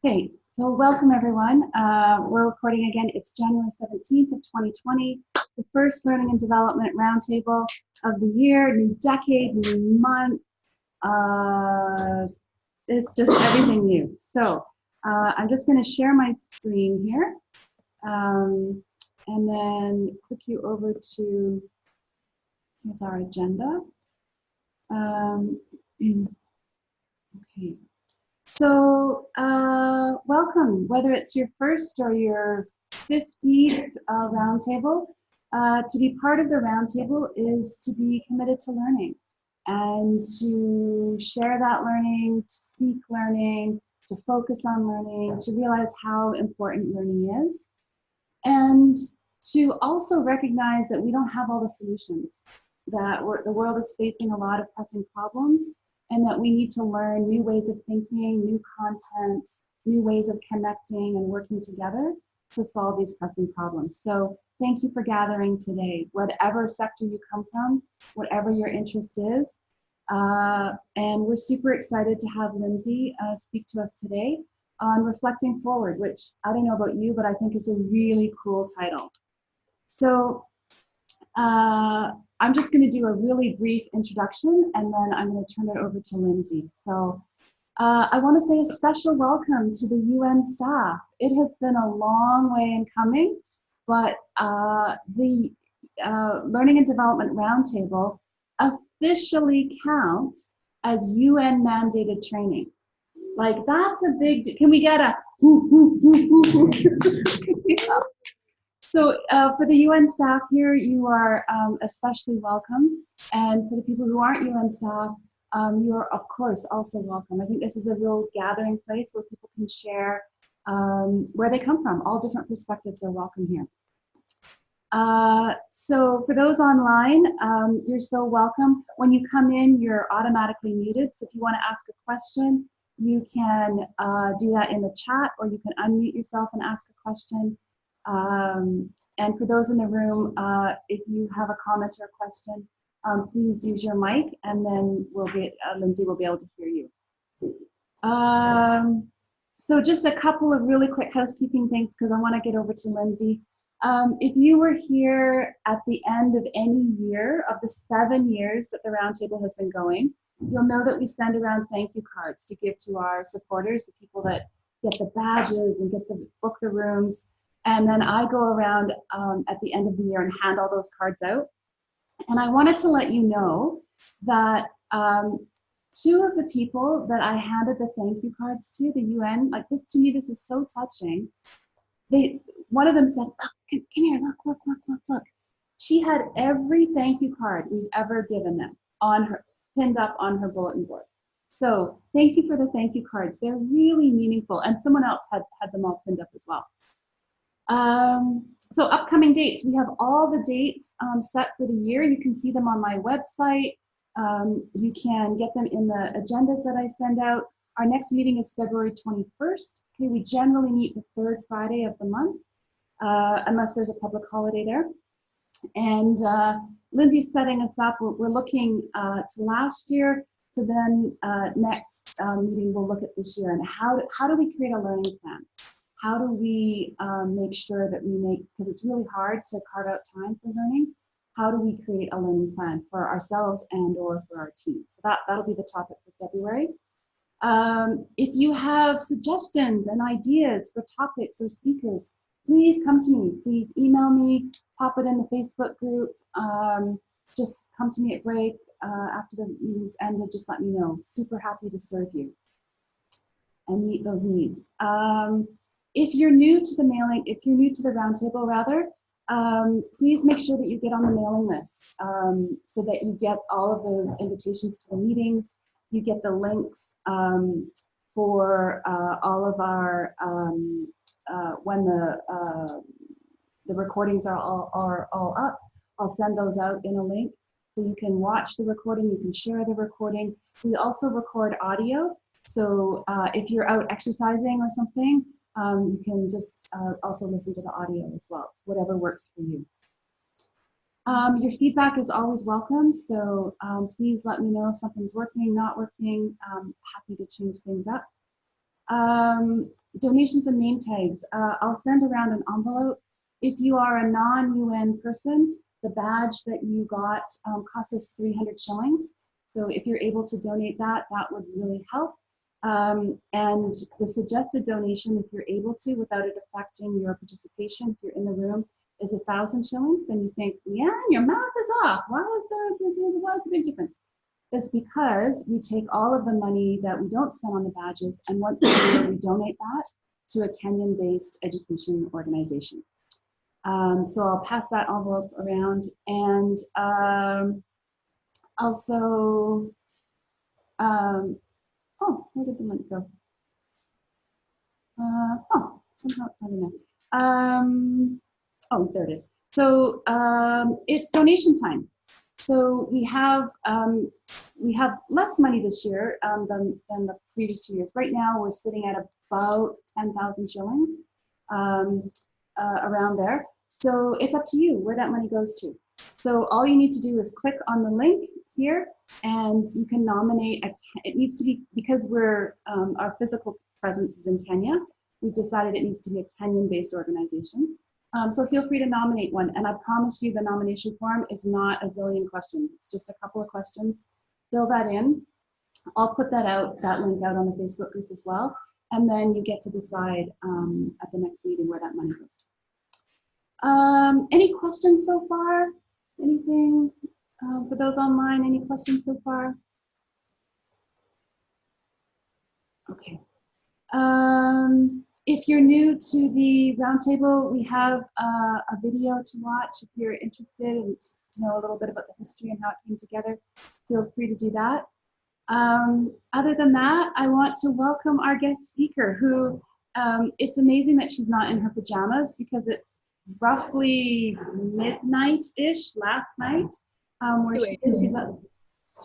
Okay, so welcome everyone. We're recording again. It's January 17th of 2020, the first Learning and Development Roundtable of the year, new decade, new month. It's just everything new. So I'm just going to share my screen here and then click you over to, here's our agenda. Okay. So welcome, whether it's your first or your 50th roundtable. To be part of the roundtable is to be committed to learning and to share that learning, to seek learning, to focus on learning, to realize how important learning is, and to also recognize that we don't have all the solutions, that the world is facing a lot of pressing problems, and that we need to learn new ways of thinking, new content, new ways of connecting and working together to solve these pressing problems. So thank you for gathering today, whatever sector you come from, whatever your interest is. And we're super excited to have Lindsey speak to us today on Reflecting Forward, which I don't know about you, but I think is a really cool title. So I'm just going to do a really brief introduction, and then I'm going to turn it over to Lindsey. So I want to say a special welcome to the UN staff. It has been a long way in coming, but the Learning and Development Roundtable officially counts as UN mandated training. Like, that's a big, can we get a yeah. So for the UN staff here, you are especially welcome. And for the people who aren't UN staff, you are, of course, also welcome. I think this is a real gathering place where people can share where they come from. All different perspectives are welcome here. So for those online, you're still welcome. When you come in, you're automatically muted. So if you want to ask a question, you can do that in the chat, or you can unmute yourself and ask a question. And for those in the room, if you have a comment or a question, please use your mic, and then Lindsey will be able to hear you. So just a couple of really quick housekeeping things, because I want to get over to Lindsey. If you were here at the end of any year of the 7 years that the Roundtable has been going, you'll know that we send around thank you cards to give to our supporters, the people that get the badges and book the rooms. And then I go around at the end of the year and hand all those cards out. And I wanted to let you know that two of the people that I handed the thank you cards to, the UN, like this, to me, this is so touching. One of them said, look, come here, look. She had every thank you card we've ever given them on her, pinned up on her bulletin board. So thank you for the thank you cards. They're really meaningful. And someone else had them all pinned up as well. So upcoming dates, we have all the dates set for the year. You can see them on my website. You can get them in the agendas that I send out. Our next meeting is February 21st. Okay, we generally meet the third Friday of the month, unless there's a public holiday there. And Lindsey's setting us up. We're looking to last year, so then next meeting we'll look at this year and how do we create a learning plan? How do we make sure that we make, because it's really hard to carve out time for learning, how do we create a learning plan for ourselves and or for our team? So that'll be the topic for February. If you have suggestions and ideas for topics or speakers, please come to me. Please email me, pop it in the Facebook group. Just come to me at break after the meeting's ended. Just let me know. Super happy to serve you and meet those needs. If you're new to the mailing, if you're new to the roundtable rather, please make sure that you get on the mailing list so that you get all of those invitations to the meetings. You get the links for all of our, when the recordings are all up, I'll send those out in a link so you can watch the recording, you can share the recording. We also record audio, so if you're out exercising or something, you can just also listen to the audio as well, whatever works for you. Your feedback is always welcome, so please let me know if something's working, not working. Happy to change things up. donations and name tags. I'll send around an envelope. If you are a non-UN person, the badge that you got costs us 300 shillings. So if you're able to donate that, that would really help. And the suggested donation, if you're able to, without it affecting your participation, if you're in the room, is 1,000 shillings. And you think, yeah, your math is off. Why is the big difference? It's because we take all of the money that we don't spend on the badges, and once a year we donate that to a Kenyan-based education organization. So I'll pass that envelope around, and also, oh, where did the link go? Oh, somehow it's not enough. Oh, there it is. So it's donation time. So we have less money this year than the previous 2 years. Right now, we're sitting at about 10,000 shillings, around there. So it's up to you where that money goes to. So all you need to do is click on the link here, and you can nominate. It needs to be, because we're our physical presence is in Kenya. We've decided it needs to be a Kenyan-based organization. So feel free to nominate one, and I promise you the nomination form is not a zillion questions. It's just a couple of questions. Fill that in. I'll put that link out on the Facebook group as well, and then you get to decide at the next meeting where that money goes to. Any questions so far? Anything for those online? Any questions so far? Okay. If you're new to the roundtable, we have a video to watch. If you're interested and to know a little bit about the history and how it came together, feel free to do that. Other than that, I want to welcome our guest speaker, who it's amazing that she's not in her pajamas, because it's roughly midnight-ish last night, where she is.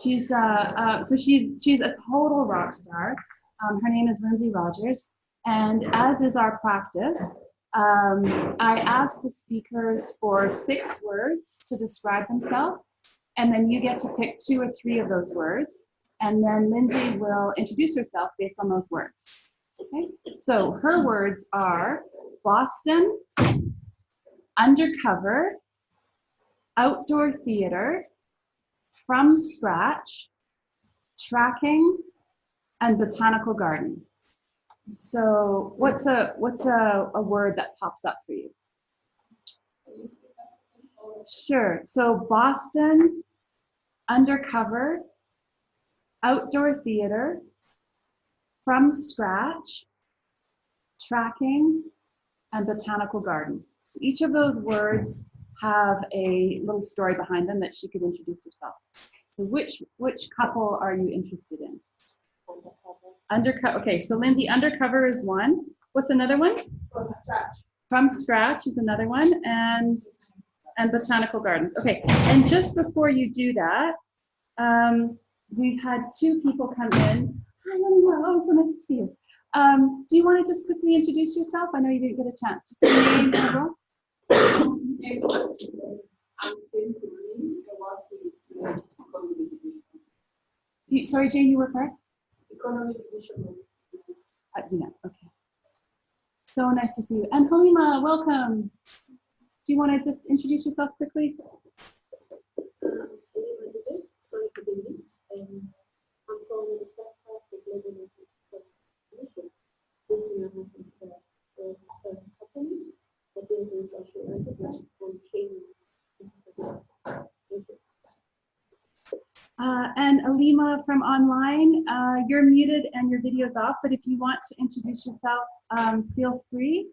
She's a total rock star. Her name is Lindsey Rogers. And as is our practice, I ask the speakers for 6 words to describe themselves, and then you get to pick 2 or 3 of those words, and then Lindsey will introduce herself based on those words. Okay? So her words are Boston, undercover, outdoor theater, from scratch, tracking, and botanical garden. So what's a word that pops up for you? Sure. So Boston, undercover, outdoor theater, from scratch, tracking, and botanical garden. Each of those words have a little story behind them that she could introduce herself. So which couple are you interested in? Undercover. Okay, so Lindsey, undercover is one. What's another one? From scratch. From scratch is another one, and botanical gardens. Okay, and just before you do that, we've had 2 people come in. Hi, oh, so nice to see you. Do you want to just quickly introduce yourself? I know you didn't get a chance. Just say your name and role. Sorry, Jane, you were where? Economic division. Yeah, okay. So nice to see you. And Halima, welcome. Do you want to just introduce yourself quickly? Sorry for the names. I'm from the startup of Global Commission. This is a company that deals in social enterprise and training. Thank you. And Alima from online, you're muted and your video's off, but if you want to introduce yourself, feel free.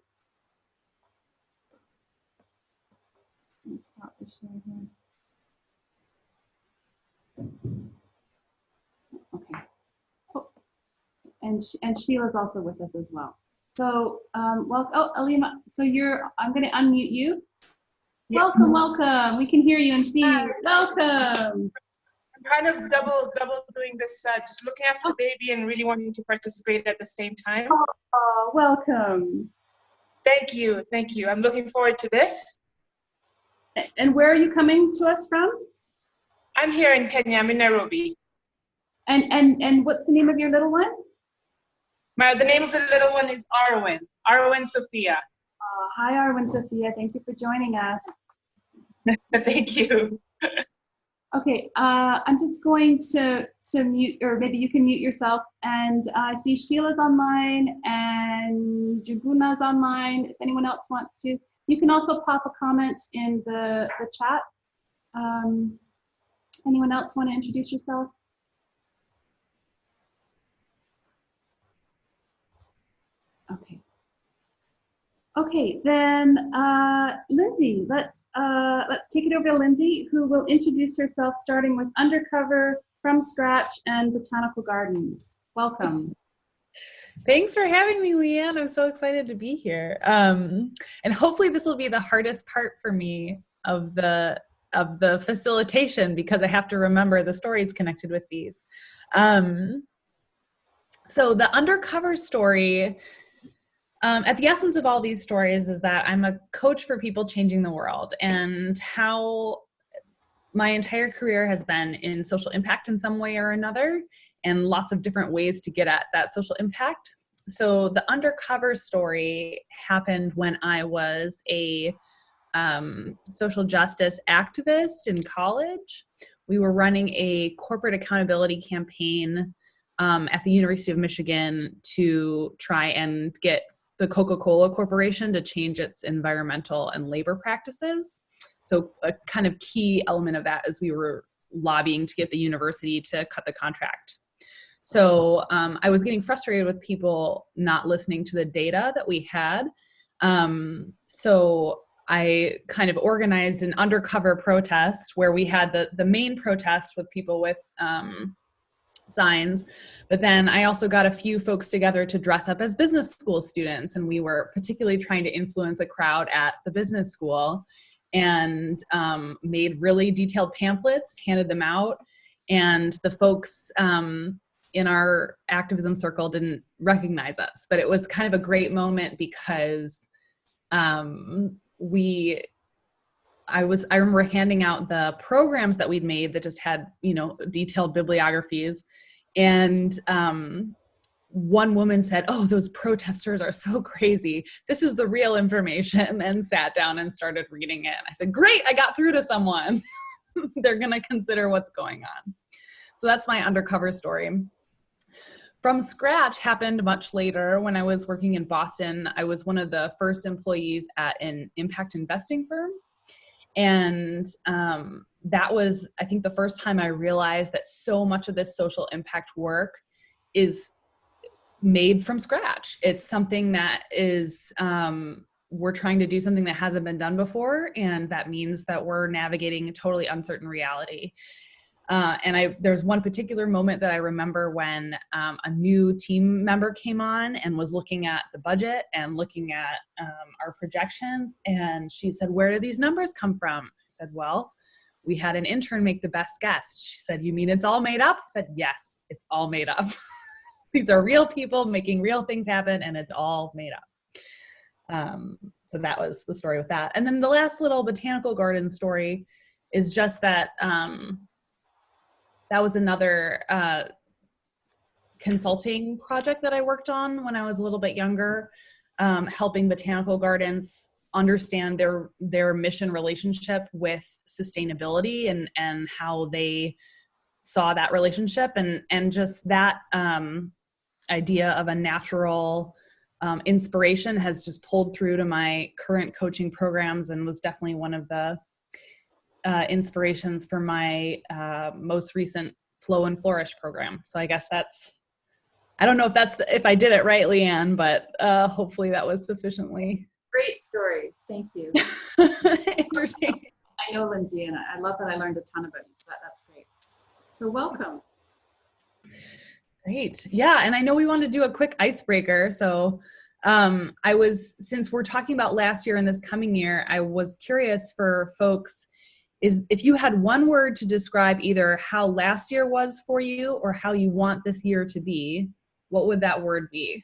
Let's stop the share here. Okay. Oh. And Sheila's also with us as well. So, Alima, so I'm going to unmute you. Yes. Welcome. We can hear you and see you. Welcome. Kind of double doing this, just looking after the baby and really wanting to participate at the same time. Oh, welcome. Thank you. I'm looking forward to this. And where are you coming to us from? I'm here in Kenya. I'm in Nairobi. And what's the name of your little one? The name of the little one is Arwen. Arwen Sophia. Hi, Arwen Sophia. Thank you for joining us. Thank you. Okay, I'm just going to mute, or maybe you can mute yourself. And I see Sheila's online and Juguna's online. If anyone else wants to, you can also pop a comment in the chat. Anyone else want to introduce yourself? Okay. Okay, then Lindsey, let's take it over to Lindsey, who will introduce herself, starting with Undercover, From Scratch, and Botanical Gardens. Welcome. Thanks for having me, Leanne. I'm so excited to be here. And hopefully this will be the hardest part for me of the facilitation, because I have to remember the stories connected with these. So the Undercover story, at the essence of all these stories, is that I'm a coach for people changing the world, and how my entire career has been in social impact in some way or another, and lots of different ways to get at that social impact. So the Undercover story happened when I was a social justice activist in college. We were running a corporate accountability campaign at the University of Michigan to try and get the Coca-Cola Corporation to change its environmental and labor practices. So a kind of key element of that is we were lobbying to get the university to cut the contract. So I was getting frustrated with people not listening to the data that we had. So I kind of organized an undercover protest where we had the main protest with people with signs, but then I also got a few folks together to dress up as business school students, and we were particularly trying to influence a crowd at the business school, and made really detailed pamphlets, handed them out, and the folks in our activism circle didn't recognize us, but it was kind of a great moment because I remember handing out the programs that we'd made that just had, detailed bibliographies. And one woman said, "Oh, those protesters are so crazy. This is the real information," and sat down and started reading it. I said, "Great, I got through to someone." They're going to consider what's going on. So that's my Undercover story. From Scratch happened much later when I was working in Boston. I was one of the first employees at an impact investing firm. And that was, I think, the first time I realized that so much of this social impact work is made from scratch. It's something that is, we're trying to do something that hasn't been done before, and that means that we're navigating a totally uncertain reality. And there's one particular moment that I remember when a new team member came on and was looking at the budget and looking at our projections, and she said, "Where do these numbers come from?" I said, "Well, we had an intern make the best guess." She said, "You mean it's all made up?" I said, "Yes, it's all made up." These are real people making real things happen, and it's all made up. So that was the story with that. And then the last little botanical garden story is just that that was another consulting project that I worked on when I was a little bit younger, helping botanical gardens understand their mission relationship with sustainability and how they saw that relationship, and just that idea of a natural inspiration has just pulled through to my current coaching programs, and was definitely one of the inspirations for my most recent Flow and Flourish program. So I guess I don't know if I did it right, Leanne, but hopefully that was sufficiently. Great stories. Thank you. Entertaining. I know Lindsey, and I love that I learned a ton about you, so that's great. So welcome. Great. Yeah, and I know we want to do a quick icebreaker. So since we're talking about last year and this coming year, I was curious for folks, if you had one word to describe either how last year was for you or how you want this year to be, what would that word be?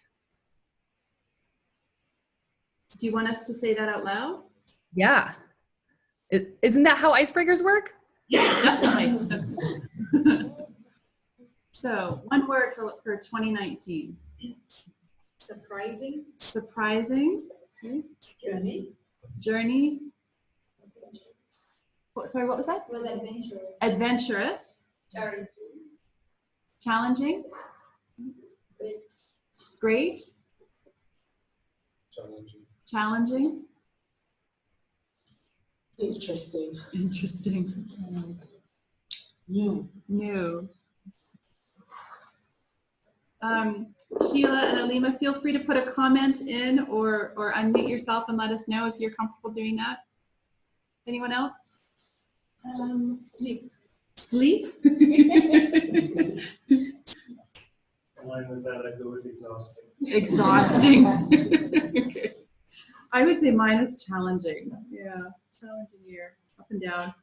Do you want us to say that out loud? Yeah. Isn't that how icebreakers work? Yeah, definitely. So one word for 2019. Surprising. Surprising. Journey. Journey. Sorry, what was that? Was adventurous. Adventurous. Challenging. Challenging. Great. Great. Challenging. Challenging. Interesting. Interesting. New. New. Sheila and Alima, feel free to put a comment in or unmute yourself and let us know if you're comfortable doing that. Anyone else? Sleep. Sleep? Align with that, I go with exhausting. Exhausting. Okay. I would say mine is challenging. Yeah, challenging year, up and down.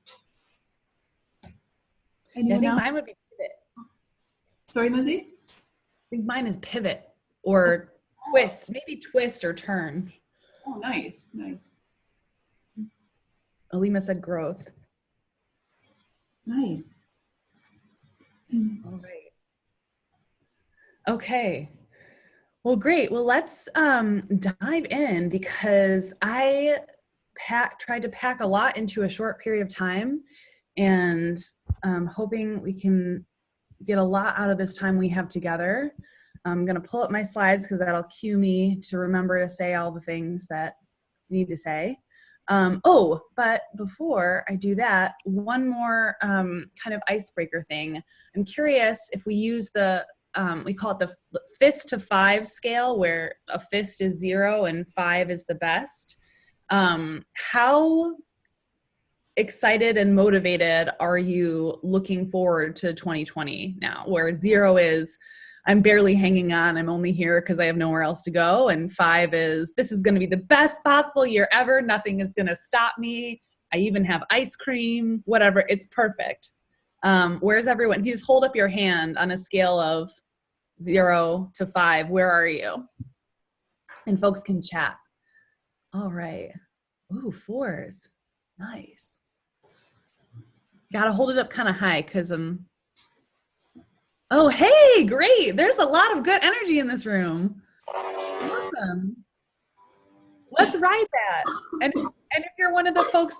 Yeah, I Anyone think else? mine would be pivot. Sorry, Lindsay? I think mine is pivot or twist, maybe twist or turn. Oh, nice, nice, Alima said growth. nice. All right. Okay. Well, great. Well, let's dive in because I tried to pack a lot into a short period of time, and hoping we can get a lot out of this time we have together. I'm going to pull up my slides because that'll cue me to remember to say all the things that I need to say. But before I do that, one more kind of icebreaker thing. I'm curious if we use the, we call it the fist to 5 scale, where a fist is 0 and 5 is the best. How excited and motivated are you looking forward to 2020 now, where 0 is I'm barely hanging on, I'm only here because I have nowhere else to go, and 5 is this is going to be the best possible year ever, nothing is going to stop me, I even have ice cream, whatever, it's perfect. Where's everyone? If you just hold up your hand on a scale of 0 to 5, where are you? And folks can chat. All right. Ooh, 4s. Nice. Gotta hold it up kind of high because I'm. Oh, hey, great. There's a lot of good energy in this room. Awesome. Let's ride that. And if you're one of the folks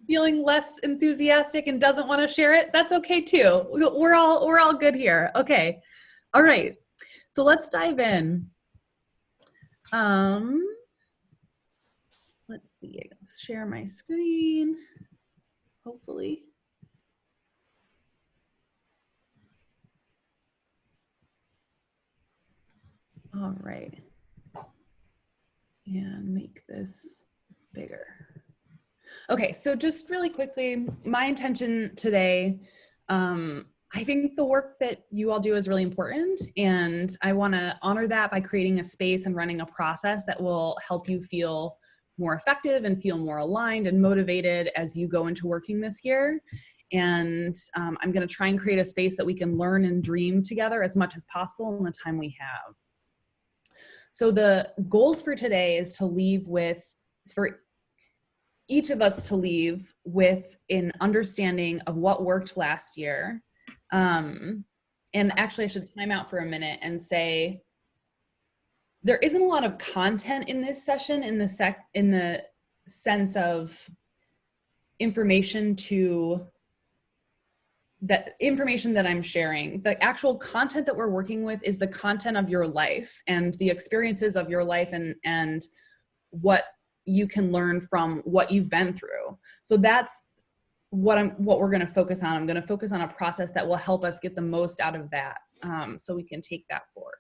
feeling less enthusiastic and doesn't want to share it, that's okay too. We're all good here. Okay. All right. So let's dive in. Let's see. Let's share my screen. Hopefully. All right. And make this bigger. Okay, so just really quickly, my intention today, I think the work that you all do is really important, and I want to honor that by creating a space and running a process that will help you feel more effective and feel more aligned and motivated as you go into working this year. And I'm going to try and create a space that we can learn and dream together as much as possible in the time we have. So the goals for today is to leave with, for each of us to leave with an understanding of what worked last year. And actually I should time out for a minute and say, there isn't a lot of content in this session in the sense of information that I'm sharing. The actual content that we're working with is the content of your life and the experiences of your life and what you can learn from what you've been through. So that's what we're going to focus on. I'm going to focus on a process that will help us get the most out of that, so we can take that forward.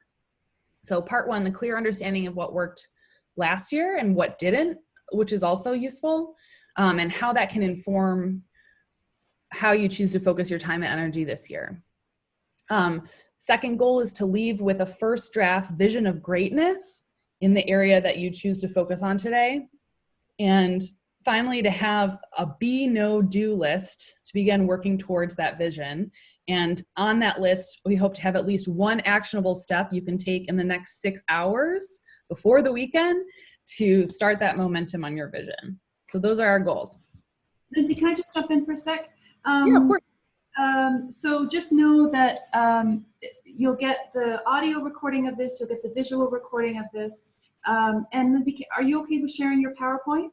So part 1, the clear understanding of what worked last year and what didn't, which is also useful, and how that can inform how you choose to focus your time and energy this year. Second goal is to leave with a first draft vision of greatness in the area that you choose to focus on today. And finally, to have a be, no, do list to begin working towards that vision. And on that list, we hope to have at least one actionable step you can take in the next 6 hours before the weekend to start that momentum on your vision. So those are our goals. Lindsay, can I just jump in for a sec? Yeah, of course. So just know that you'll get the audio recording of this, you'll get the visual recording of this. And Lindsay, are you okay with sharing your PowerPoint?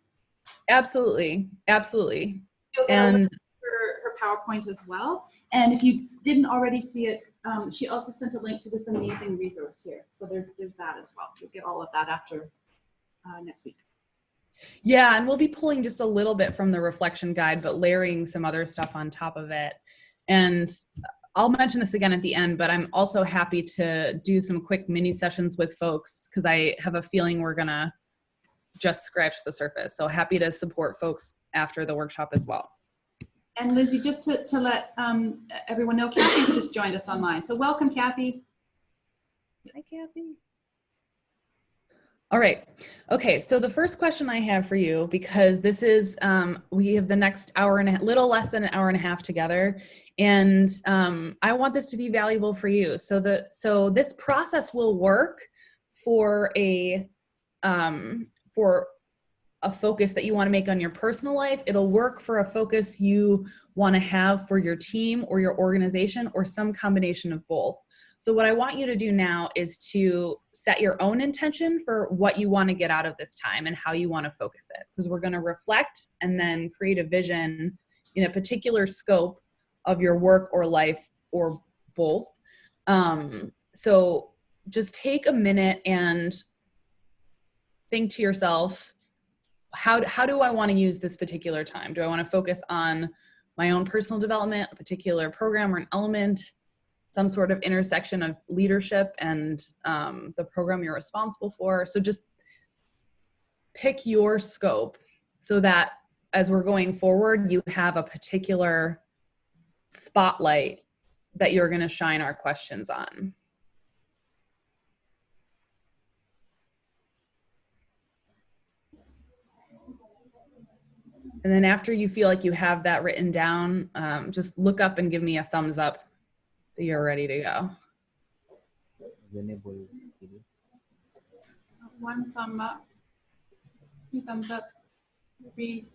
Absolutely, absolutely. You'll get a And link to her PowerPoint as well. And if you didn't already see it, she also sent a link to this amazing resource here. So there's that as well. You'll get all of that after next week. yeah, and we'll be pulling just a little bit from the reflection guide, but layering some other stuff on top of it. And I'll mention this again at the end, but I'm also happy to do some quick mini sessions with folks because I have a feeling we're gonna just scratch the surface. So happy to support folks after the workshop as well. And Lindsay, just to let everyone know, Kathy's just joined us online. So welcome, Kathy. Hi, Kathy. All right. Okay. So the first question I have for you, because this is, we have the next hour and a little less than an hour and a half together. And I want this to be valuable for you. So this process will work for a focus that you want to make on your personal life. It'll work for a focus you want to have for your team or your organization or some combination of both. So what I want you to do now is to set your own intention for what you want to get out of this time and how you want to focus it. Because we're going to reflect and then create a vision in a particular scope of your work or life or both. So just take a minute and think to yourself, how do I want to use this particular time? Do I want to focus on my own personal development, a particular program or an element, some sort of intersection of leadership and the program you're responsible for? So just pick your scope so that as we're going forward, you have a particular spotlight that you're going to shine our questions on. And then after you feel like you have that written down, just look up and give me a thumbs up that you're ready to go. One thumb up, 2 thumbs up, 3.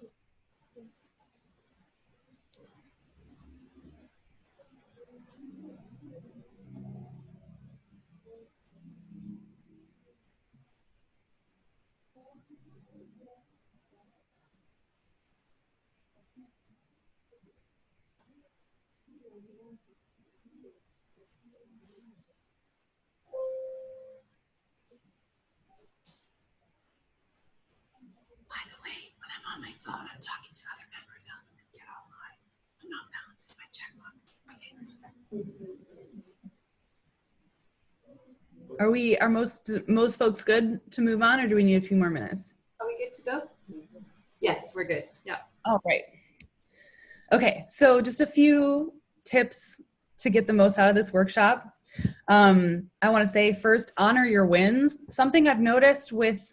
By the way, when I'm on my phone, I'm talking to other members. I'm going to get online. I'm not balancing my checkbook. Okay. Are most folks good to move on, or do we need a few more minutes? Are we good to go? Yes, we're good. Yeah. Oh, great. Okay, so just a few tips to get the most out of this workshop. I want to say first, honor your wins. Something I've noticed with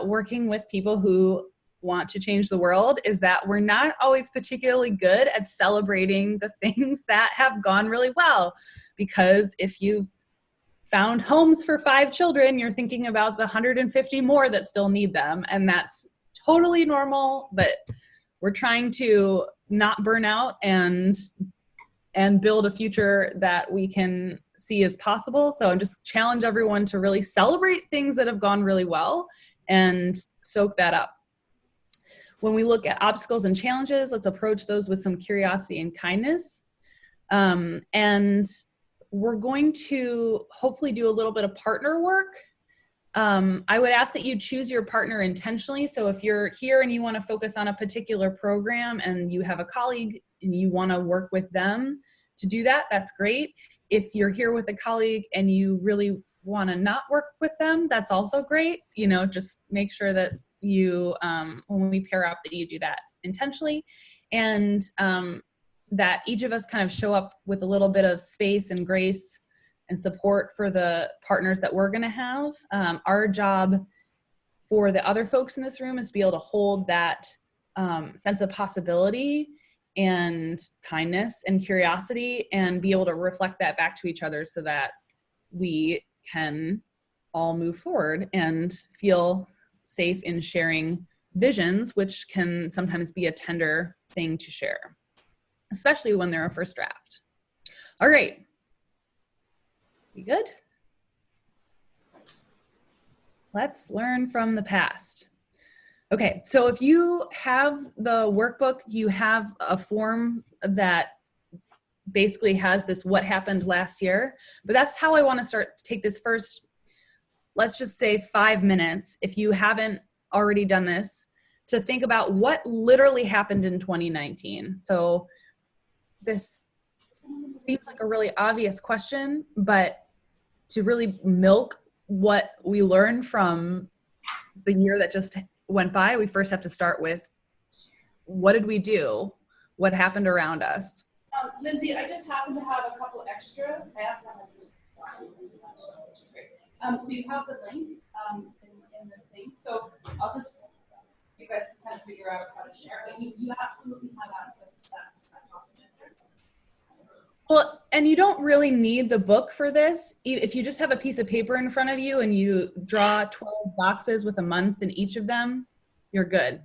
working with people who want to change the world is that we're not always particularly good at celebrating the things that have gone really well. Because if you've found homes for 5 children, you're thinking about the 150 more that still need them. And that's totally normal, but we're trying to not burn out and build a future that we can see as possible. So just challenge everyone to really celebrate things that have gone really well and soak that up. When we look at obstacles and challenges, let's approach those with some curiosity and kindness. And we're going to hopefully do a little bit of partner work. I would ask that you choose your partner intentionally. So if you're here and you want to focus on a particular program and you have a colleague and you want to work with them to do that, that's great. If you're here with a colleague and you really want to not work with them, that's also great. You know, just make sure that you, when we pair up, that you do that intentionally, and that each of us kind of show up with a little bit of space and grace and support for the partners that we're going to have. Our job for the other folks in this room is to be able to hold that sense of possibility and kindness and curiosity and be able to reflect that back to each other so that we can all move forward and feel safe in sharing visions, which can sometimes be a tender thing to share, especially when they're a first draft. All right. You good? Let's learn from the past. Okay, so if you have the workbook, you have a form that basically has this what happened last year, but that's how I want to start to take this first, let's just say 5 minutes, if you haven't already done this, to think about what literally happened in 2019. So this seems like a really obvious question, but to really milk what we learned from the year that just went by, we first have to start with, what did we do? What happened around us? Lindsay, I just happen to have a couple extra. I asked my husband, which is great. So you have the link in the thing. So I'll just, you guys can kind of figure out how to share, but you absolutely have access to that document there. Well, and you don't really need the book for this. If you just have a piece of paper in front of you and you draw 12 boxes with a month in each of them, you're good.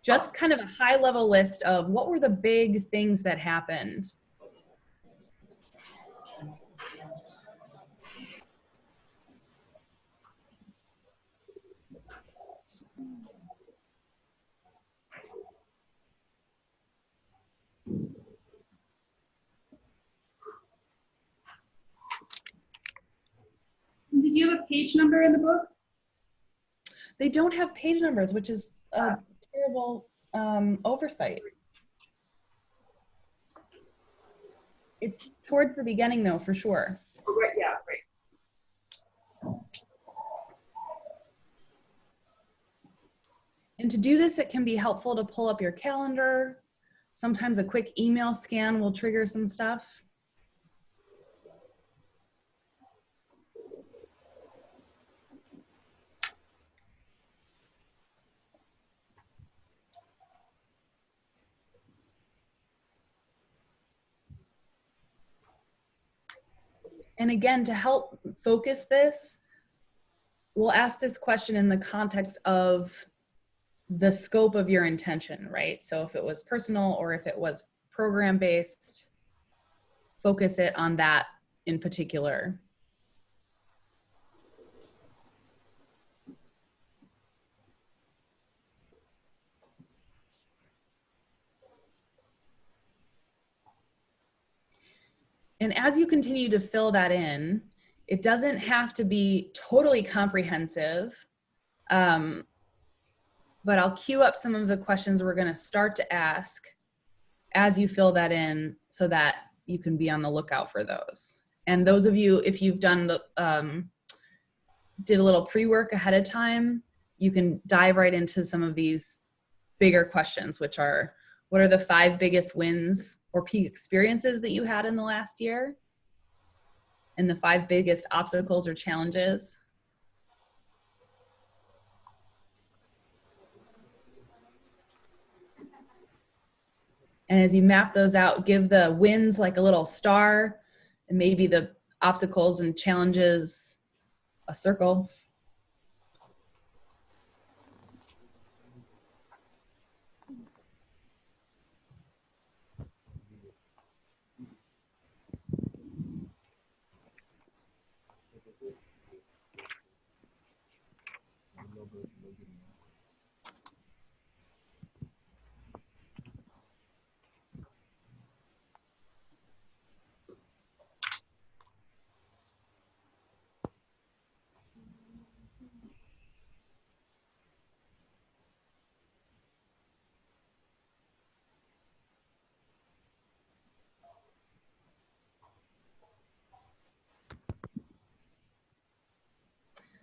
Just kind of a high level list of what were the big things that happened. Did you have a page number in the book? They don't have page numbers, which is a terrible oversight. It's towards the beginning though, for sure. Right, yeah, right. And to do this, it can be helpful to pull up your calendar. Sometimes a quick email scan will trigger some stuff. And again, to help focus this, we'll ask this question in the context of the scope of your intention, right? So if it was personal or if it was program-based, focus it on that in particular. And as you continue to fill that in, it doesn't have to be totally comprehensive, but I'll queue up some of the questions we're going to start to ask as you fill that in so that you can be on the lookout for those. And those of you, if you've done the, did a little pre-work ahead of time, you can dive right into some of these bigger questions, which are, what are the 5 biggest wins or peak experiences that you had in the last year? And the 5 biggest obstacles or challenges? And as you map those out, give the wins like a little star, and maybe the obstacles and challenges a circle.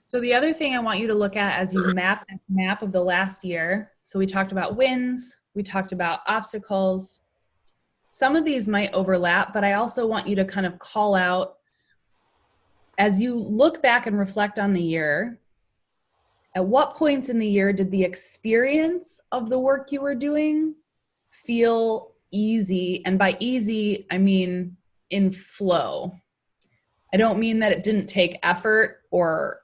So the other thing I want you to look at as you map this map of the last year, so we talked about wins, we talked about obstacles. Some of these might overlap, but I also want you to kind of call out, as you look back and reflect on the year, at what points in the year did the experience of the work you were doing feel easy? And by easy, I mean in flow. I don't mean that it didn't take effort or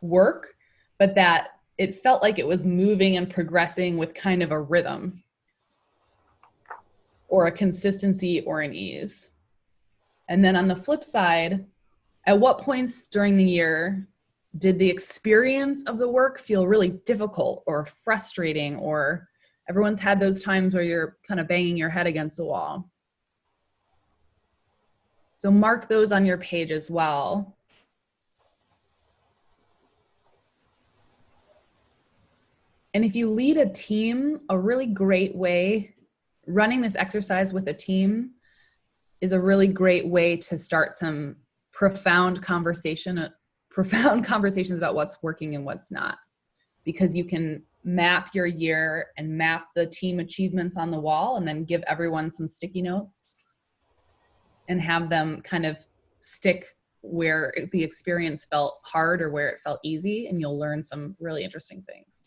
work, but that it felt like it was moving and progressing with kind of a rhythm or a consistency or an ease. And then on the flip side, at what points during the year did the experience of the work feel really difficult or frustrating, or everyone's had those times where you're kind of banging your head against the wall? So mark those on your page as well. And if you lead a team, a really great way, running this exercise with a team is a really great way to start some profound conversations about what's working and what's not. Because you can map your year and map the team achievements on the wall and then give everyone some sticky notes and have them kind of stick where the experience felt hard or where it felt easy, and you'll learn some really interesting things.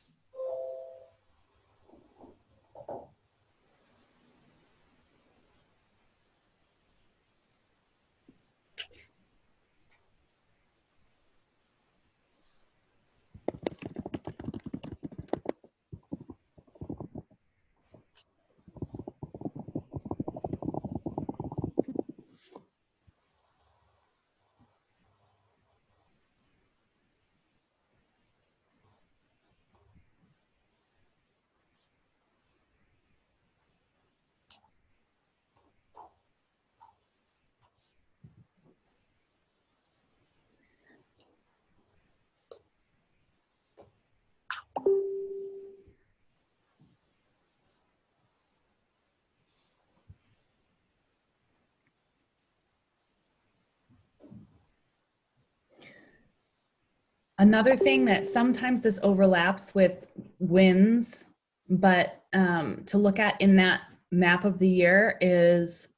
Another thing that sometimes this overlaps with wins, but to look at in that map of the year is,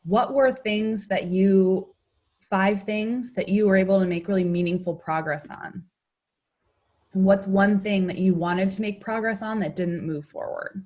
what were things that 5 things that you were able to make really meaningful progress on? And what's one thing that you wanted to make progress on that didn't move forward?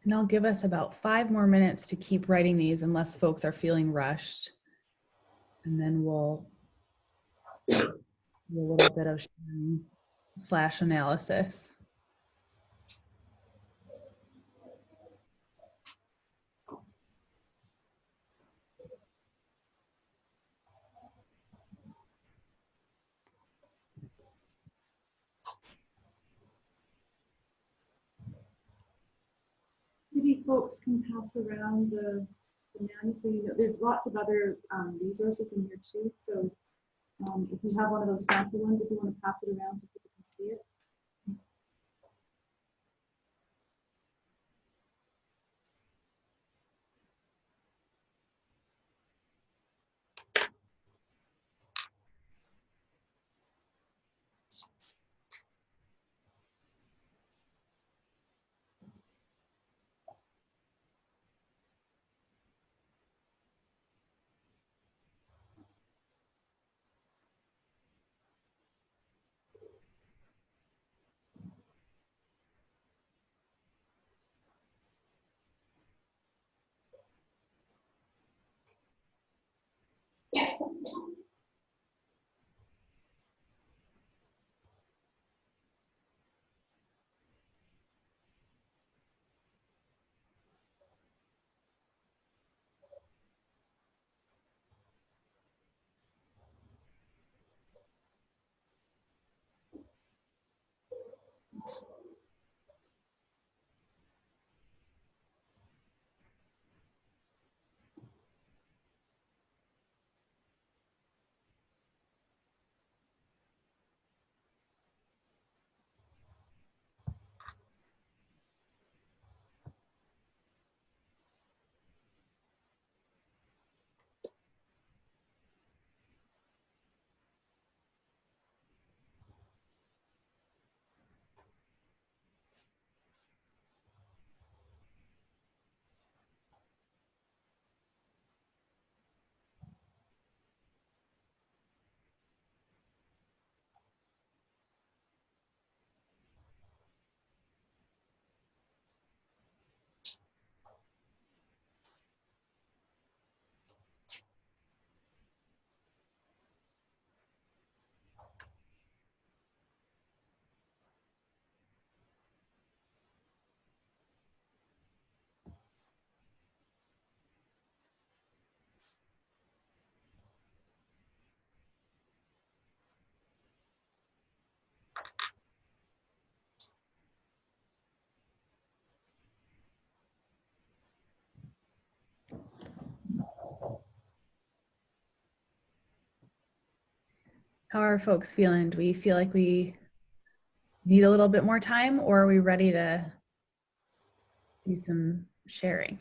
And I'll give us about 5 more minutes to keep writing these unless folks are feeling rushed. And then we'll do a little bit of / analysis. Maybe folks can pass around the manual, so you know there's lots of other resources in here too. So If you have one of those sample ones, if you want to pass it around so people can see it. How are folks feeling? Do we feel like we need a little bit more time, or are we ready to do some sharing?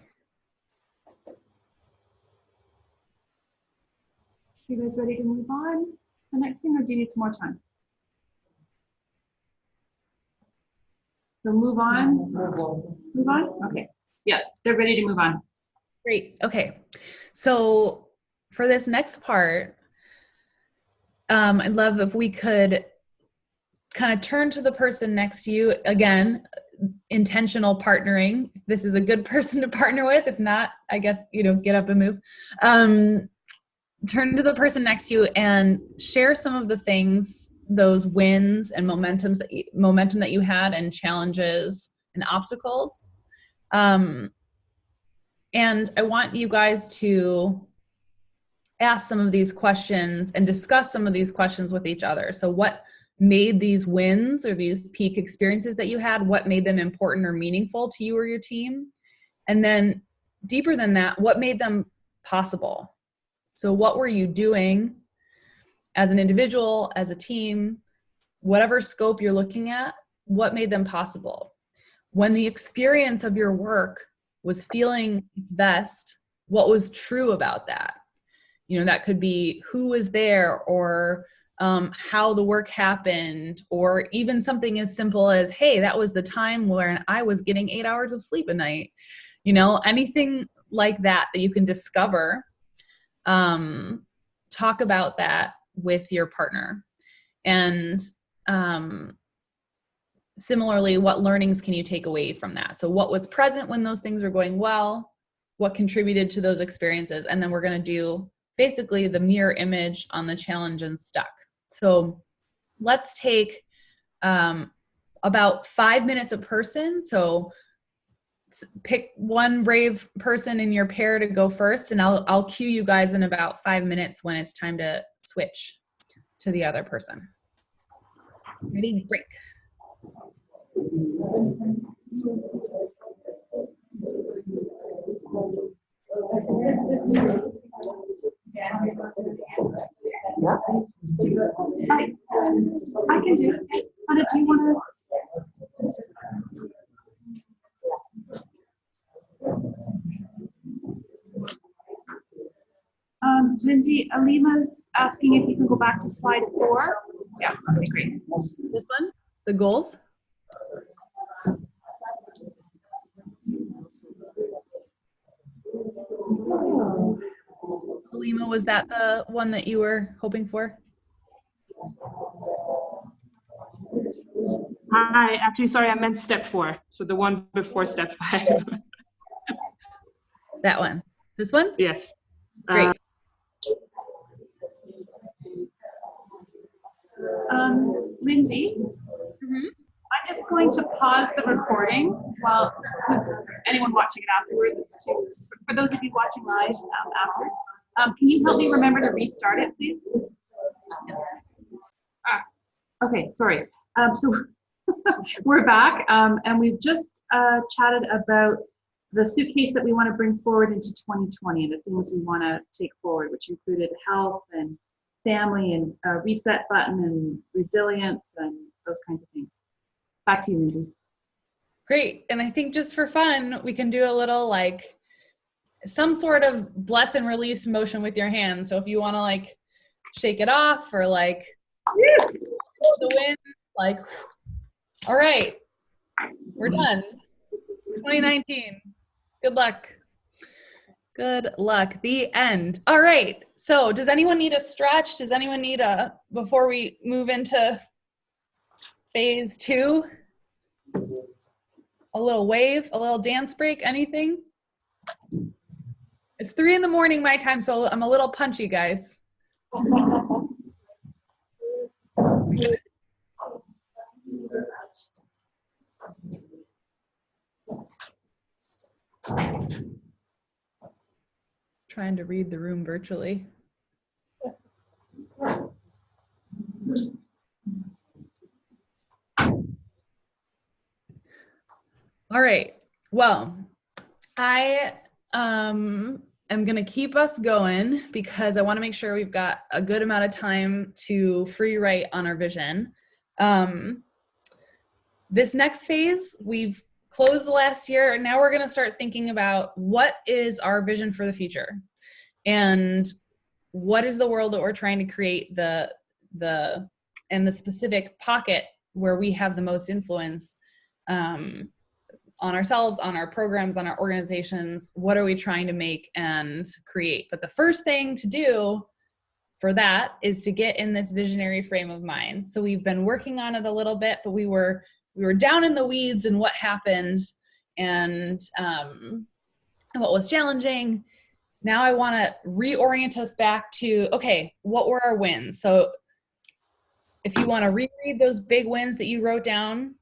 You guys ready to move on? The next thing, or do you need some more time? So move on. Move on? Okay. Yeah, they're ready to move on. Great. Okay. So for this next part, I'd love if we could kind of turn to the person next to you. Again, intentional partnering. If this is a good person to partner with. If not, I guess, get up and move. Turn to the person next to you and share some of the things, those wins and momentum that you had, and challenges and obstacles. And I want you guys to ask some of these questions and discuss some of these questions with each other. So what made these wins or these peak experiences that you had, what made them important or meaningful to you or your team? And then deeper than that, what made them possible? So what were you doing as an individual, as a team, whatever scope you're looking at, what made them possible? When the experience of your work was feeling best, what was true about that? That could be who was there, or how the work happened, or even something as simple as, hey, that was the time where I was getting 8 hours of sleep a night. Anything like that you can discover. Talk about that with your partner. And similarly, what learnings can you take away from that? So what was present when those things were going well? What contributed to those experiences? And then we're going to do basically the mirror image on the challenge and stuck. So let's take about 5 minutes a person. So pick one brave person in your pair to go first, and I'll cue you guys in about 5 minutes when it's time to switch to the other person. Ready? Break. I can do it. Anna, do you want to? Lindsay, Alima's asking if you can go back to slide 4. Yeah, okay, great. This one, the goals. Alima, was that the one that you were hoping for? Hi, actually, sorry, I meant step 4. So the one before step 5. That one. This one? Yes. Great. Lindsay, I'm just going to pause the recording while, because anyone watching it afterwards, it's too, for those of you watching live after, can you help me remember to restart it, please? Okay, sorry. So we're back, and we've just chatted about the suitcase that we want to bring forward into 2020, the things we want to take forward, which included health and family and reset button and resilience and those kinds of things. Back to you, Lindsay. Great. And I think just for fun, we can do a little like some sort of bless and release motion with your hands. So if you want to like shake it off or like the wind, like, all right, we're done. 2019. Good luck. Good luck. The end. All right. So does anyone need a stretch? Does anyone need before we move into phase 2? A little wave, a little dance break, anything? It's 3 in the morning my time, so I'm a little punchy, guys. Trying to read the room virtually. All right. Well, I am going to keep us going because I want to make sure we've got a good amount of time to free write on our vision. This next phase, we've closed the last year, and now we're going to start thinking about what is our vision for the future and what is the world that we're trying to create, the specific pocket where we have the most influence on ourselves, on our programs, on our organizations. What are we trying to make and create? But the first thing to do for that is to get in this visionary frame of mind. So we've been working on it a little bit, but we were down in the weeds and what happened and what was challenging. Now I want to reorient us back to, okay, what were our wins? So if you want to reread those big wins that you wrote down,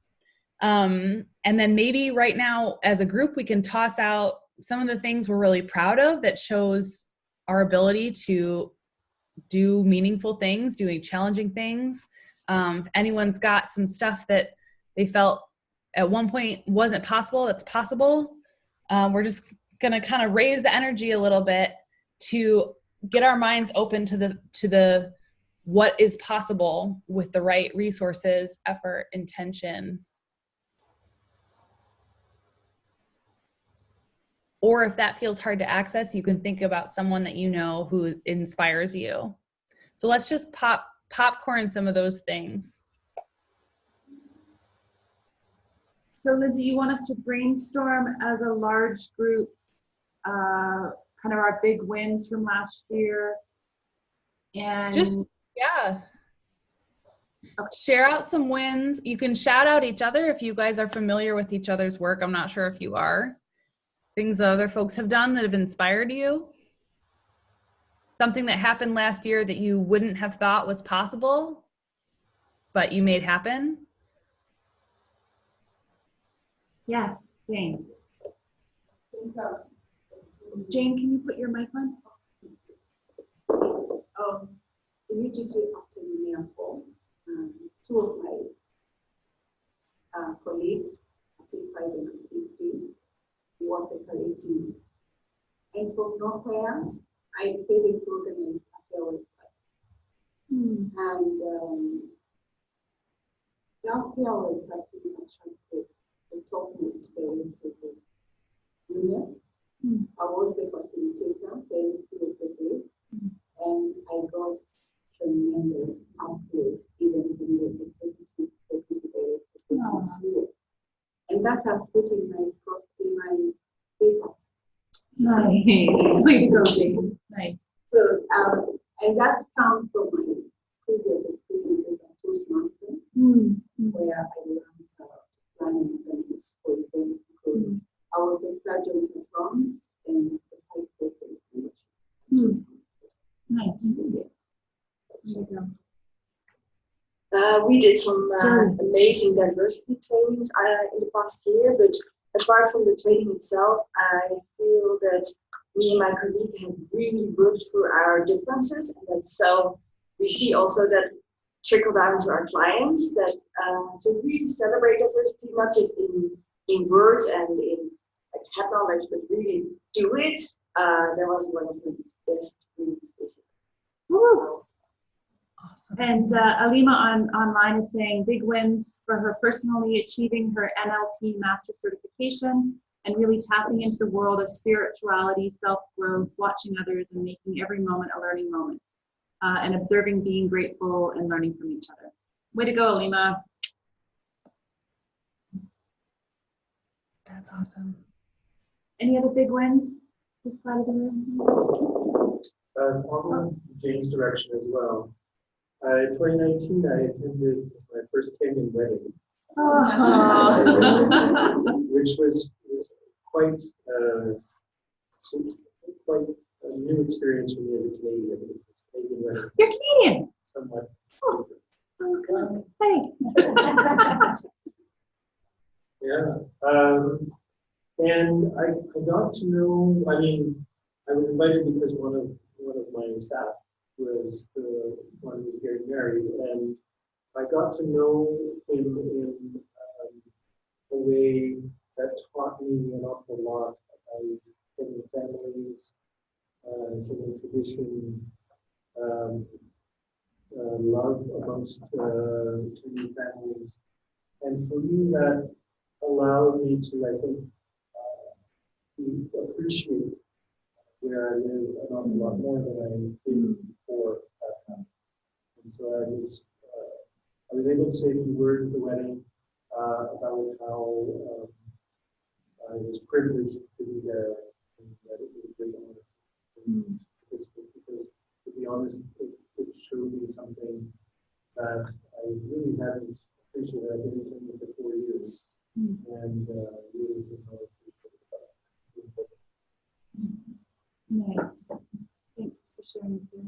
and then maybe right now as a group, we can toss out some of the things we're really proud of that shows our ability to do meaningful things, doing challenging things. If anyone's got some stuff that they felt at one point wasn't possible, that's possible. We're just going to kind of raise the energy a little bit to get our minds open to the what is possible with the right resources, effort, intention. Or if that feels hard to access, you can think about someone that you know who inspires you. So let's just popcorn some of those things. So Lindsay, you want us to brainstorm as a large group, kind of our big wins from last year, and just, yeah. Okay. Share out some wins. You can shout out each other if you guys are familiar with each other's work. I'm not sure if you are. Things that other folks have done that have inspired you. Something that happened last year that you wouldn't have thought was possible, but you made happen. Yes, Jane. Jane, can you put your mic on? Immediately after the Mayor, 2 of my colleagues, amplify and amplify, we were separating. And from nowhere, I decided to organize a farewell party. And that year was actually attracted the top most very inclusive union. I was the facilitator, the MC of the day, and I got tremendous applause even from the executive deputy director. And that I put in my papers. Nice. Way to go, Jake. Nice. So, and that comes from my previous experiences at Toastmaster, where I learned planning events for events because I was a sergeant at arms and the vice president. Nice. We did some amazing diversity trainings in the past year, but apart from the training itself, I feel that me and my colleague have really worked through our differences, and that so we see also that trickle down to our clients that to really celebrate diversity, not just in words and in like head knowledge, but really do it. That was one of the best weeks this year. Awesome. And Alima online is saying big wins for her personally, achieving her NLP master certification and really tapping into the world of spirituality, self-growth, watching others and making every moment a learning moment, and observing, being grateful and learning from each other. Way to go, Alima. That's awesome. Any other big wins this side of the room? Following Jane's direction as well. In 2019, I attended my first Kenyan wedding, which was quite a new experience for me as a Canadian. It's a Canadian wedding. You're Canadian. Somewhat different. Oh, good. Hey. Yeah. And I got to know, I was invited because one of my staff was the one who was getting married, and I got to know him in a way that taught me an awful lot about Kenyan families, Kenyan tradition, love amongst Kenyan families, and for me that allowed me to, I think, to appreciate where I live an awful lot more than I did before that time. And so I was able to say a few words at the wedding about how I was privileged to be there and that it was a great honor to participate because, to be honest, it showed me something that I really hadn't appreciated. I've been in Kenya for 4 years and really didn't know appreciate that. Nice. Thanks for sharing with you.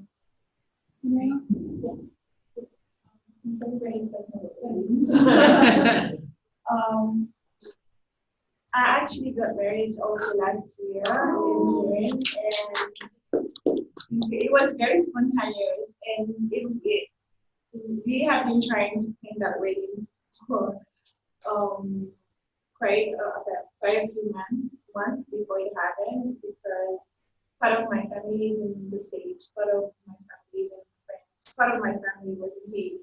Right? Yes. Everybody's definitely I actually got married also last year in June, and it was very spontaneous, and we have been trying to plan that wedding for quite a few months before it happens, because part of my family is in the States, part of my family is in France, part of my family was in Haiti,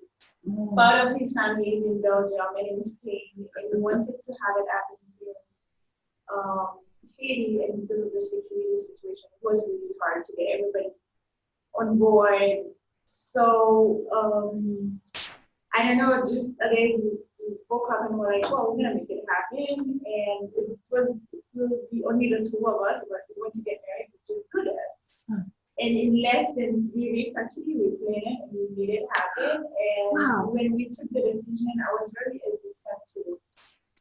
part of his family is in Belgium and in Spain, and we wanted to have it happen in Haiti, and because of the security situation, it was really hard to get everybody on board. So I don't know, just again, we woke up and we're like, well, we're gonna make it happen, and it will be only the two of us, but we want to get married, which is good as. And in less than 3 weeks, actually, we planned it and we made it happen. And when we took the decision, I was very hesitant to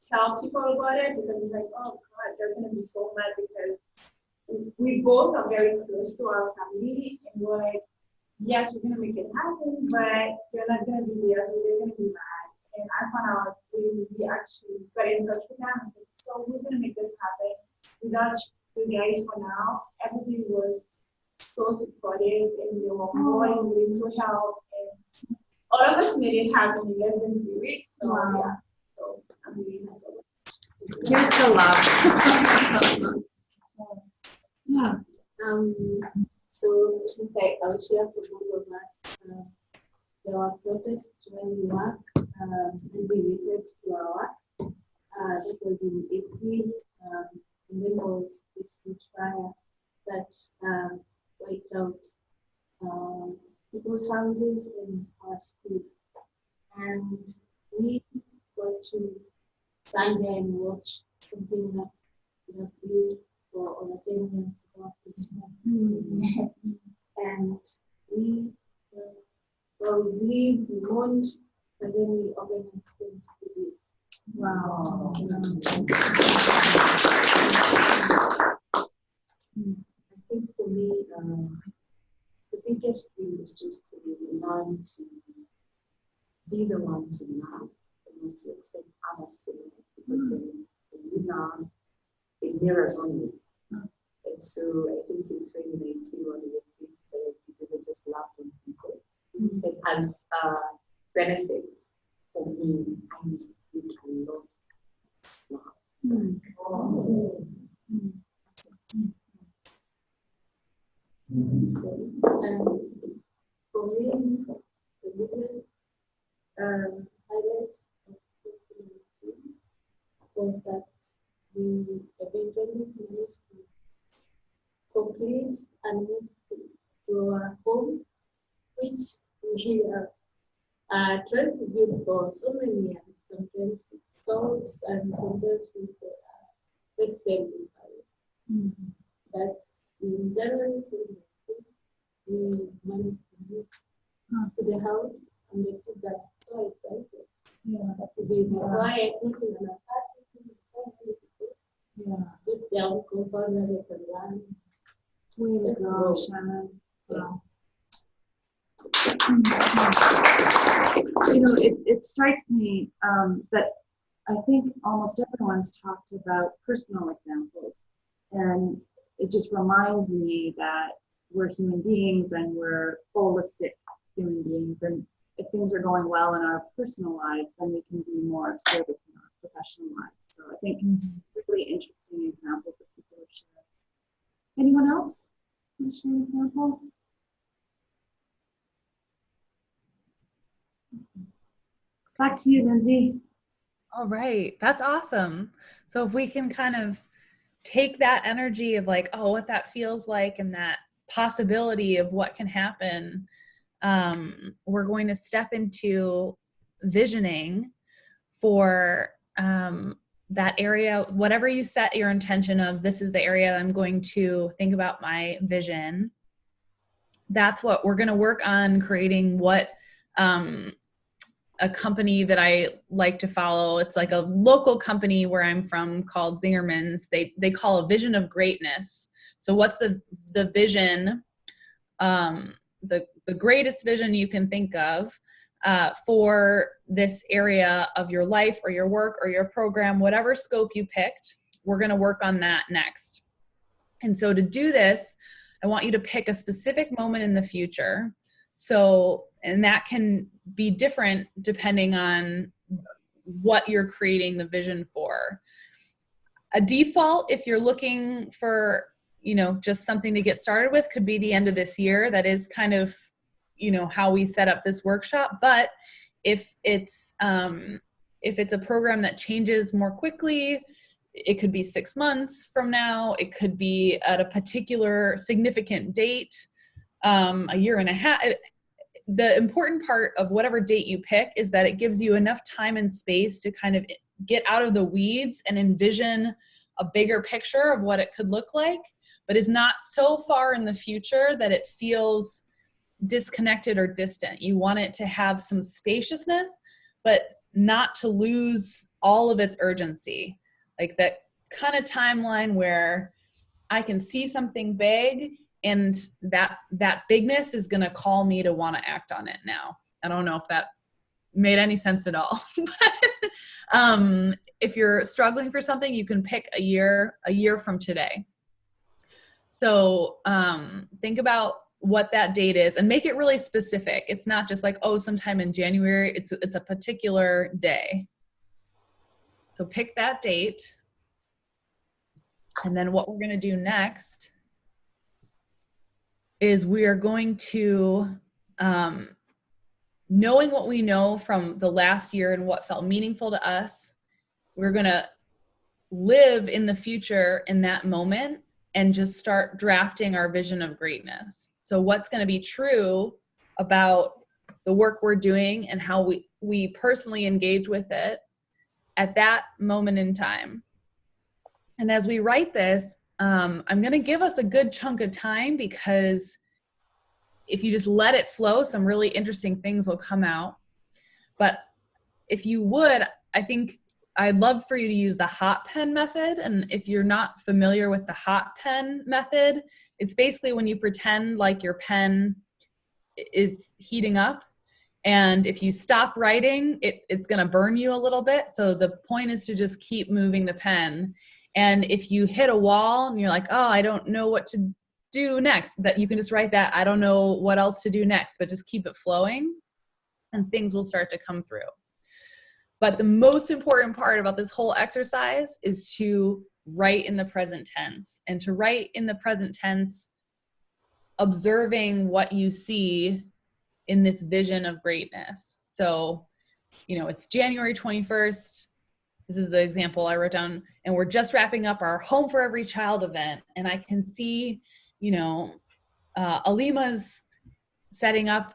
tell people about it because it's like, oh God, they're gonna be so mad because we both are very close to our family, and we're like, yes, we're gonna make it happen, but they're not gonna be there, so they're gonna be mad. And I found out we actually got in touch with them and said, so we're gonna make this happen without you guys for now. Everybody was so supportive, and they were more than willing to help, and all of us made it happen in less than 3 weeks. So yeah, so I'm really happy. You're so loved. Yeah. So in fact, I'll share for both of us there are protests where we work and related to our work. That was in April, and then there was this huge fire that wiped out people's houses and our school. And we got to stand there and watch something that we have built for over 10 years about this one. And we, well, we mourned, and then we organized them to do it. Wow. I think for me, the biggest thing is just to learn to be the one to learn, and not to expect others to learn, because when you learn, it mirrors on you. And so I think in 2019, one of the things that it isn't just love on people. It has benefits for me. I received a lot of love. For me, the biggest highlight of 2019 was that we eventually managed to complete and move to our home, which we have tried to build for so many years. Sometimes it stalls and sometimes let's say but in January 2019, we managed to move to the house, and they took that so excited. To be quiet, not in an apartment, just down compound where they can learn. Way to go, Shannon. Wow. You know, it strikes me that I think almost everyone's talked about personal examples, and it just reminds me that we're human beings and we're holistic human beings, and if things are going well in our personal lives, then we can be more of service in our professional lives. So I think really interesting examples that people have shared. Anyone else want to share an example? Back to you, Lindsay. All right, that's awesome. So if we can kind of take that energy of like, oh, what that feels like and that possibility of what can happen, we're going to step into visioning for that area, whatever you set your intention of, this is the area I'm going to think about my vision. That's what we're going to work on creating. What a company that I like to follow, it's like a local company where I'm from called Zingerman's. They call a vision of greatness. So what's the vision, the greatest vision you can think of for this area of your life or your work or your program, whatever scope you picked, we're going to work on that next. And so to do this, I want you to pick a specific moment in the future. So, and that can be different depending on what you're creating the vision for. A default, if you're looking for, you know, just something to get started with, could be the end of this year. That is kind of, you know, how we set up this workshop. But if it's a program that changes more quickly, it could be 6 months from now. It could be at a particular significant date, a year and a half. The important part of whatever date you pick is that it gives you enough time and space to kind of get out of the weeds and envision a bigger picture of what it could look like, but is not so far in the future that it feels disconnected or distant. You want it to have some spaciousness, but not to lose all of its urgency. Like that kind of timeline where I can see something big and that bigness is going to call me to want to act on it now. I don't know if that made any sense at all. But if you're struggling for something, you can pick a year from today. So think about what that date is and make it really specific. It's not just like, oh, sometime in January. It's a particular day. So pick that date. And then what we're going to do next is we are going to knowing what we know from the last year and what felt meaningful to us, we're going to live in the future in that moment and just start drafting our vision of greatness. So what's going to be true about the work we're doing and how we personally engage with it at that moment in time. And as we write this, I'm going to give us a good chunk of time, because if you just let it flow, some really interesting things will come out. But if you would, I think I'd love for you to use the hot pen method. And if you're not familiar with the hot pen method, it's basically when you pretend like your pen is heating up. And if you stop writing, it's going to burn you a little bit. So the point is to just keep moving the pen. And if you hit a wall and you're like, oh, I don't know what to do next, that you can just write that, I don't know what else to do next, but just keep it flowing and things will start to come through. But the most important part about this whole exercise is to write in the present tense, and to write in the present tense, observing what you see in this vision of greatness. So, it's January 21st. This is the example I wrote down, and we're just wrapping up our Home for Every Child event. And I can see, Alima's setting up,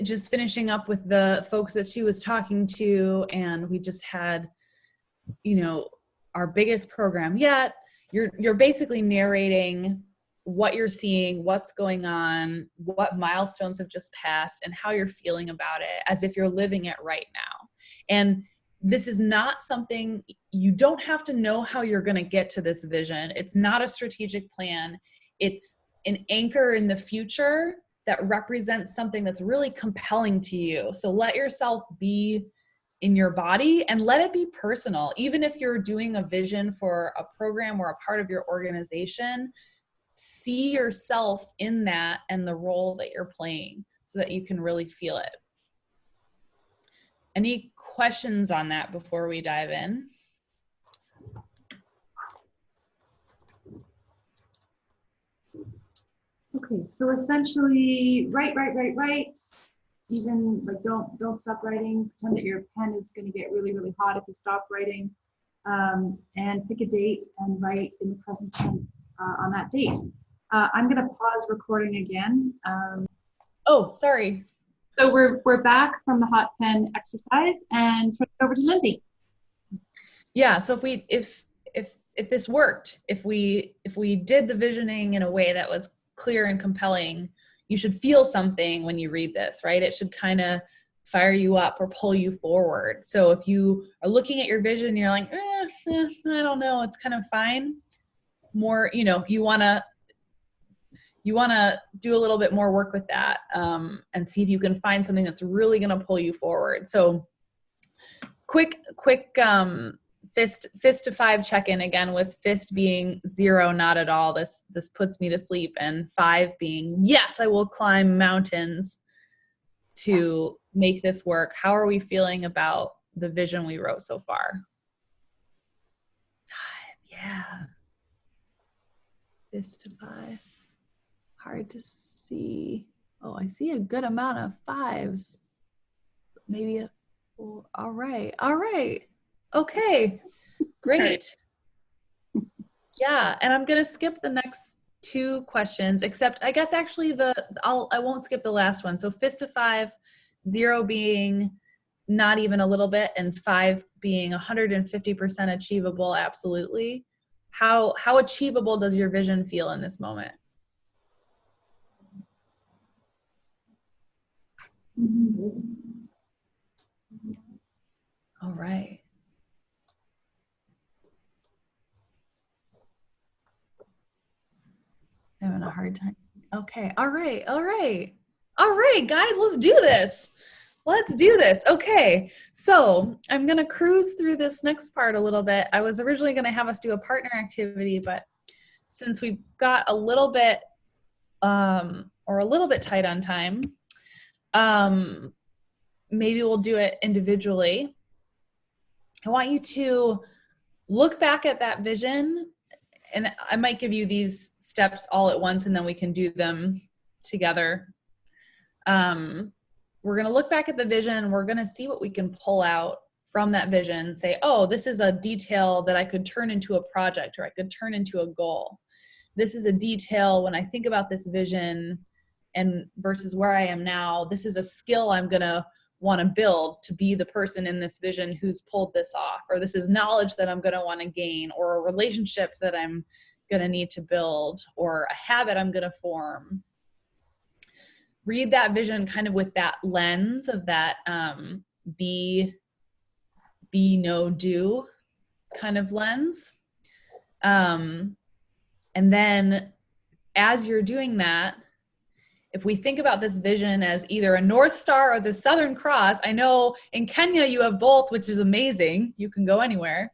just finishing up with the folks that she was talking to. And we just had, our biggest program yet. You're basically narrating what you're seeing, what's going on, what milestones have just passed, and how you're feeling about it, as if you're living it right now. And this is not something, you don't have to know how you're going to get to this vision. It's not a strategic plan. It's an anchor in the future that represents something that's really compelling to you. So let yourself be in your body and let it be personal. Even if you're doing a vision for a program or a part of your organization, see yourself in that and the role that you're playing so that you can really feel it. Any questions on that before we dive in? Okay, so essentially, write. Even like don't stop writing. Pretend that your pen is going to get really, really hot if you stop writing, and pick a date and write in the present tense on that date. I'm going to pause recording again. Oh, sorry. So we're back from the hot pen exercise and turn it over to Lindsey. Yeah. So if this worked, if we did the visioning in a way that was clear and compelling, you should feel something when you read this, right? It should kind of fire you up or pull you forward. So if you are looking at your vision and you're like, I don't know, it's kind of fine. More, you want to do a little bit more work with that, and see if you can find something that's really going to pull you forward. So quick fist to 5 check-in again, with fist being 0, not at all. This puts me to sleep, and 5 being, yes, I will climb mountains to make this work. How are we feeling about the vision we wrote so far? 5, yeah. Fist to 5. Hard to see. Oh, I see a good amount of 5s. Maybe a 4. All right. Okay, great. Yeah, and I'm gonna skip the next 2 questions, except I guess actually I won't skip the last one. So fist to 5, 0 being not even a little bit, and 5 being 150% achievable, absolutely. How achievable does your vision feel in this moment? All right. Having a hard time. Okay. All right, guys, let's do this. Okay. So I'm going to cruise through this next part a little bit. I was originally going to have us do a partner activity, but since we've got a little bit, or a little bit tight on time, maybe we'll do it individually. I want you to look back at that vision, and I might give you these steps all at once, and then we can do them together. we're going to look back at the vision. We're going to see what we can pull out from that vision, say, oh, this is a detail that I could turn into a project, or I could turn into a goal. This is a detail when I think about this vision and versus where I am now, this is a skill I'm going to want to build to be the person in this vision who's pulled this off, or this is knowledge that I'm going to want to gain, or a relationship that I'm going to need to build, or a habit I'm going to form. Read that vision kind of with that lens of that be, know, do kind of lens. And then as you're doing that, if we think about this vision as either a North Star or the Southern Cross, I know in Kenya you have both, which is amazing. You can go anywhere.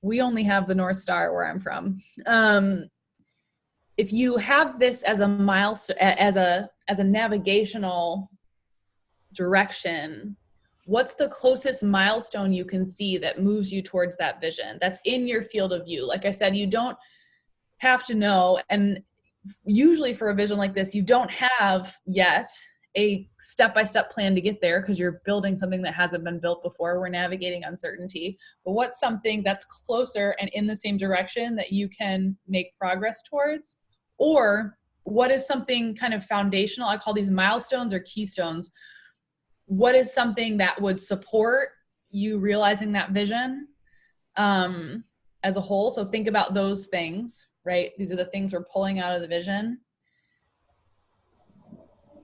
We only have the North Star where I'm from. If you have this as a milestone, as a navigational direction, what's the closest milestone you can see that moves you towards that vision that's in your field of view? Like I said, you don't have to know, and usually for a vision like this, you don't have yet a step-by-step plan to get there because you're building something that hasn't been built before. We're navigating uncertainty. But what's something that's closer and in the same direction that you can make progress towards? Or what is something kind of foundational? I call these milestones or keystones. What is something that would support you realizing that vision as a whole? So think about those things, right? These are the things we're pulling out of the vision.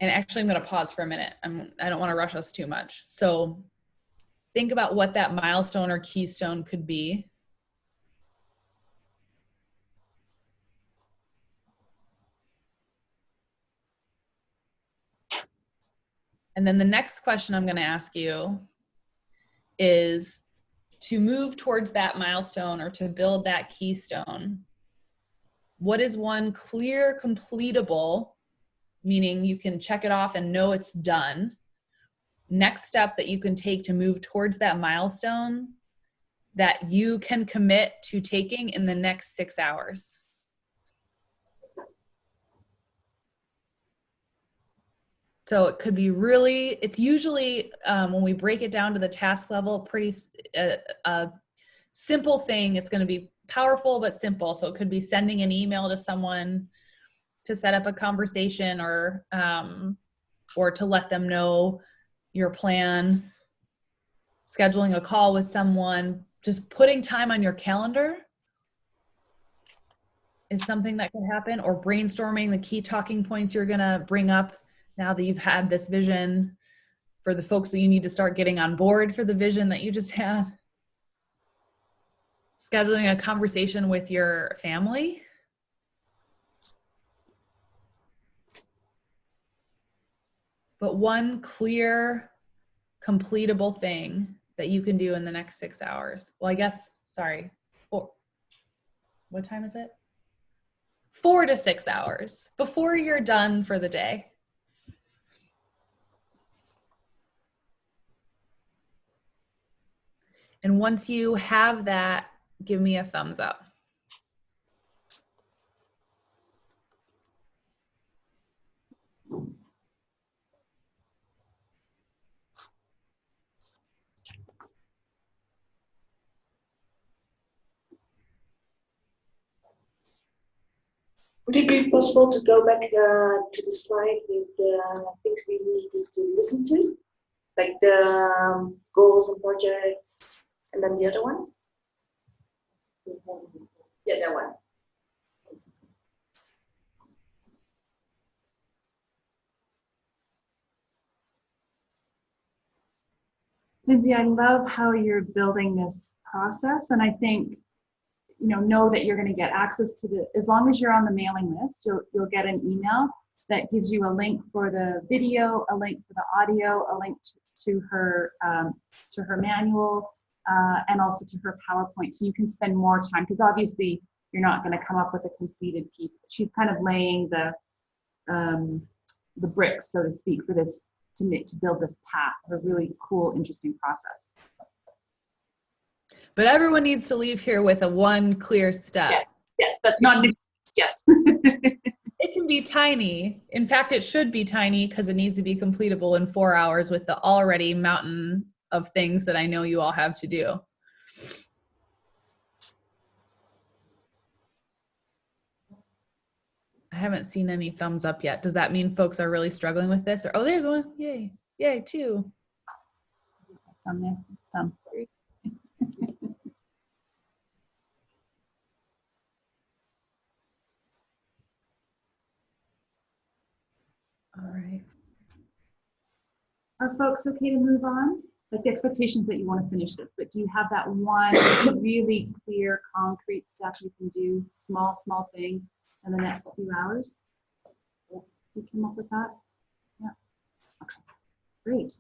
And actually, I'm going to pause for a minute. I don't want to rush us too much. So think about what that milestone or keystone could be. And then the next question I'm going to ask you is, to move towards that milestone or to build that keystone, what is one clear, completable, meaning you can check it off and know it's done, next step that you can take to move towards that milestone that you can commit to taking in the next 6 hours? So it could be really, it's usually when we break it down to the task level, pretty simple thing. It's going to be powerful but simple. So it could be sending an email to someone to set up a conversation, or to let them know your plan, scheduling a call with someone, just putting time on your calendar is something that can happen, or brainstorming the key talking points you're going to bring up now that you've had this vision, for the folks that you need to start getting on board for the vision that you just had. Scheduling a conversation with your family. But one clear, completable thing that you can do in the next 6 hours. Well, I guess, sorry, 4. What time is it? 4 to 6 hours before you're done for the day. And once you have that, give me a thumbs up. Would it be possible to go back to the slide with the things we needed to listen to? Like the goals and projects, and then the other one? Yeah, that one. Lindsey, I love how you're building this process, and I think, know that you're going to get access to as long as you're on the mailing list, you'll get an email that gives you a link for the video, a link for the audio, a link to her manual, and also to her PowerPoint, so you can spend more time, because obviously you're not going to come up with a completed piece. But she's kind of laying the bricks, so to speak, for this to build this path, a really cool, interesting process. But everyone needs to leave here with a one clear step. Yeah. Yes, that's not, yes. It can be tiny. In fact, it should be tiny because it needs to be completable in 4 hours with the already mountain of things that I know you all have to do. I haven't seen any thumbs up yet. Does that mean folks are really struggling with this? Or, oh, there's one. Yay. Yay, 2. Thumb there. Thumb. All right. Are folks okay to move on? Like the expectations that you want to finish this, but do you have that one really clear, concrete step you can do, small thing in the next few hours? You came up with that? Yeah. Okay. Great.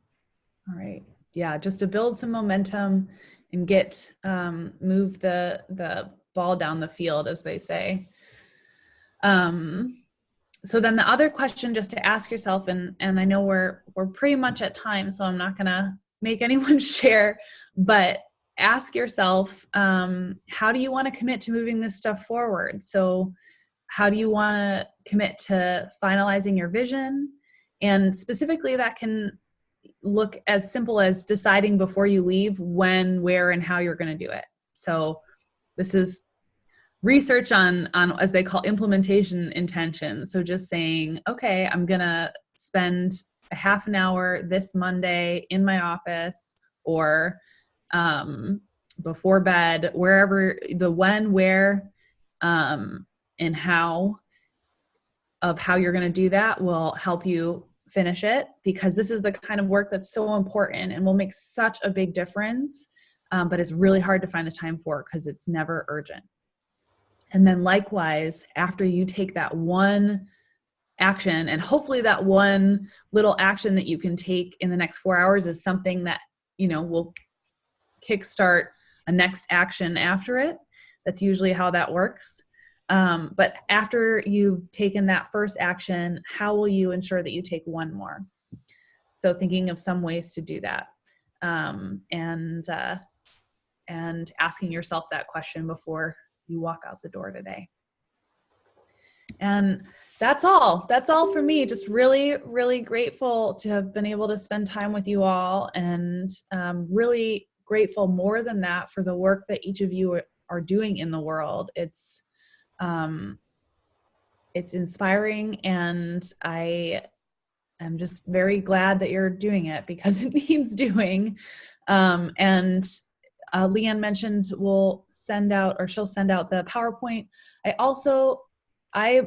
All right. Yeah, just to build some momentum and get move the ball down the field, as they say. So then the other question just to ask yourself, and I know we're pretty much at time, so I'm not gonna make anyone share, but ask yourself, how do you want to commit to moving this stuff forward? So how do you want to commit to finalizing your vision? And specifically that can look as simple as deciding before you leave when, where, and how you're going to do it. So this is research on, as they call, implementation intention. So just saying, okay, I'm going to spend a half an hour this Monday in my office, or before bed, wherever. The when, where, and how of how you're going to do that will help you finish it, because this is the kind of work that's so important and will make such a big difference, but it's really hard to find the time for because it's never urgent. And then likewise, after you take that one action, and hopefully that one little action that you can take in the next 4 hours is something that, you know, will kickstart a next action after it. That's usually how that works. But after you've taken that first action, how will you ensure that you take one more? So thinking of some ways to do that, and asking yourself that question before you walk out the door today. And that's all for me. Just really, really grateful to have been able to spend time with you all, and really grateful more than that for the work that each of you are doing in the world. It's inspiring, and I am just very glad that you're doing it, because it needs doing. And Leanne mentioned she'll send out the PowerPoint.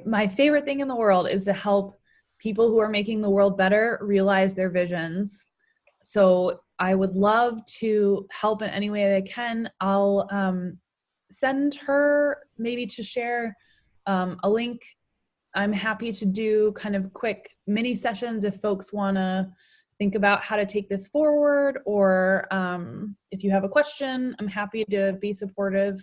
My favorite thing in the world is to help people who are making the world better realize their visions. So I would love to help in any way that I can. I'll send her maybe to share a link. I'm happy to do kind of quick mini sessions if folks want to think about how to take this forward, or if you have a question, I'm happy to be supportive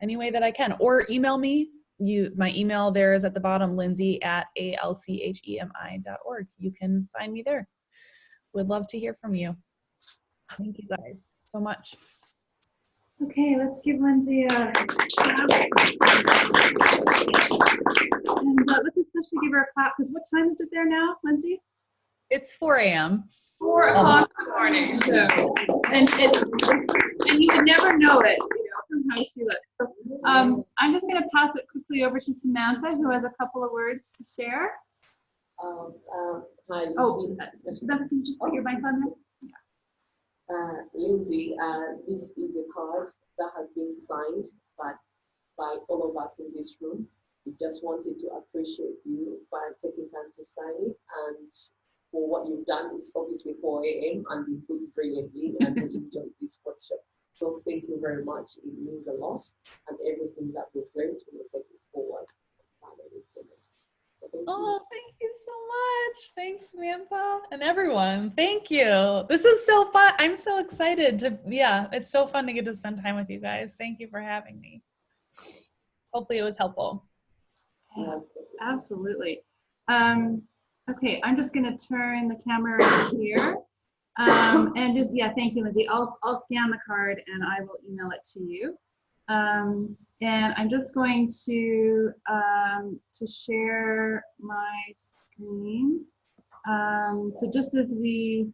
any way that I can. Or email me. My email there is at the bottom, lindsey@alchemi.org. You can find me there. Would love to hear from you. Thank you guys so much. Okay, let's give Lindsey a clap. And let's especially give her a clap, because what time is it there now, Lindsey? It's 4 a.m. 4 o'clock in the morning. So, and you would never know it, you know, from how she looks. I'm just going to pass it quickly over to Samantha, who has a couple of words to share. Hi. Samantha, can you just put your mic on there? Lindsey, this is a card that has been signed by all of us in this room. We just wanted to appreciate you by taking time to sign it, and for what you've done. It's obviously 4 a.m. and you put brilliantly, and we enjoyed this workshop. So thank you very much. It means a lot, and everything that we've learned, we will take it forward. Oh, thank you so much. Thanks, Samantha, and everyone. Thank you. This is so fun. I'm so excited it's so fun to get to spend time with you guys. Thank you for having me. Hopefully it was helpful. Absolutely. Okay, I'm just going to turn the camera over here. And just, thank you, Lindsey. I'll scan the card and I will email it to you. And I'm just going to share my screen. So just as we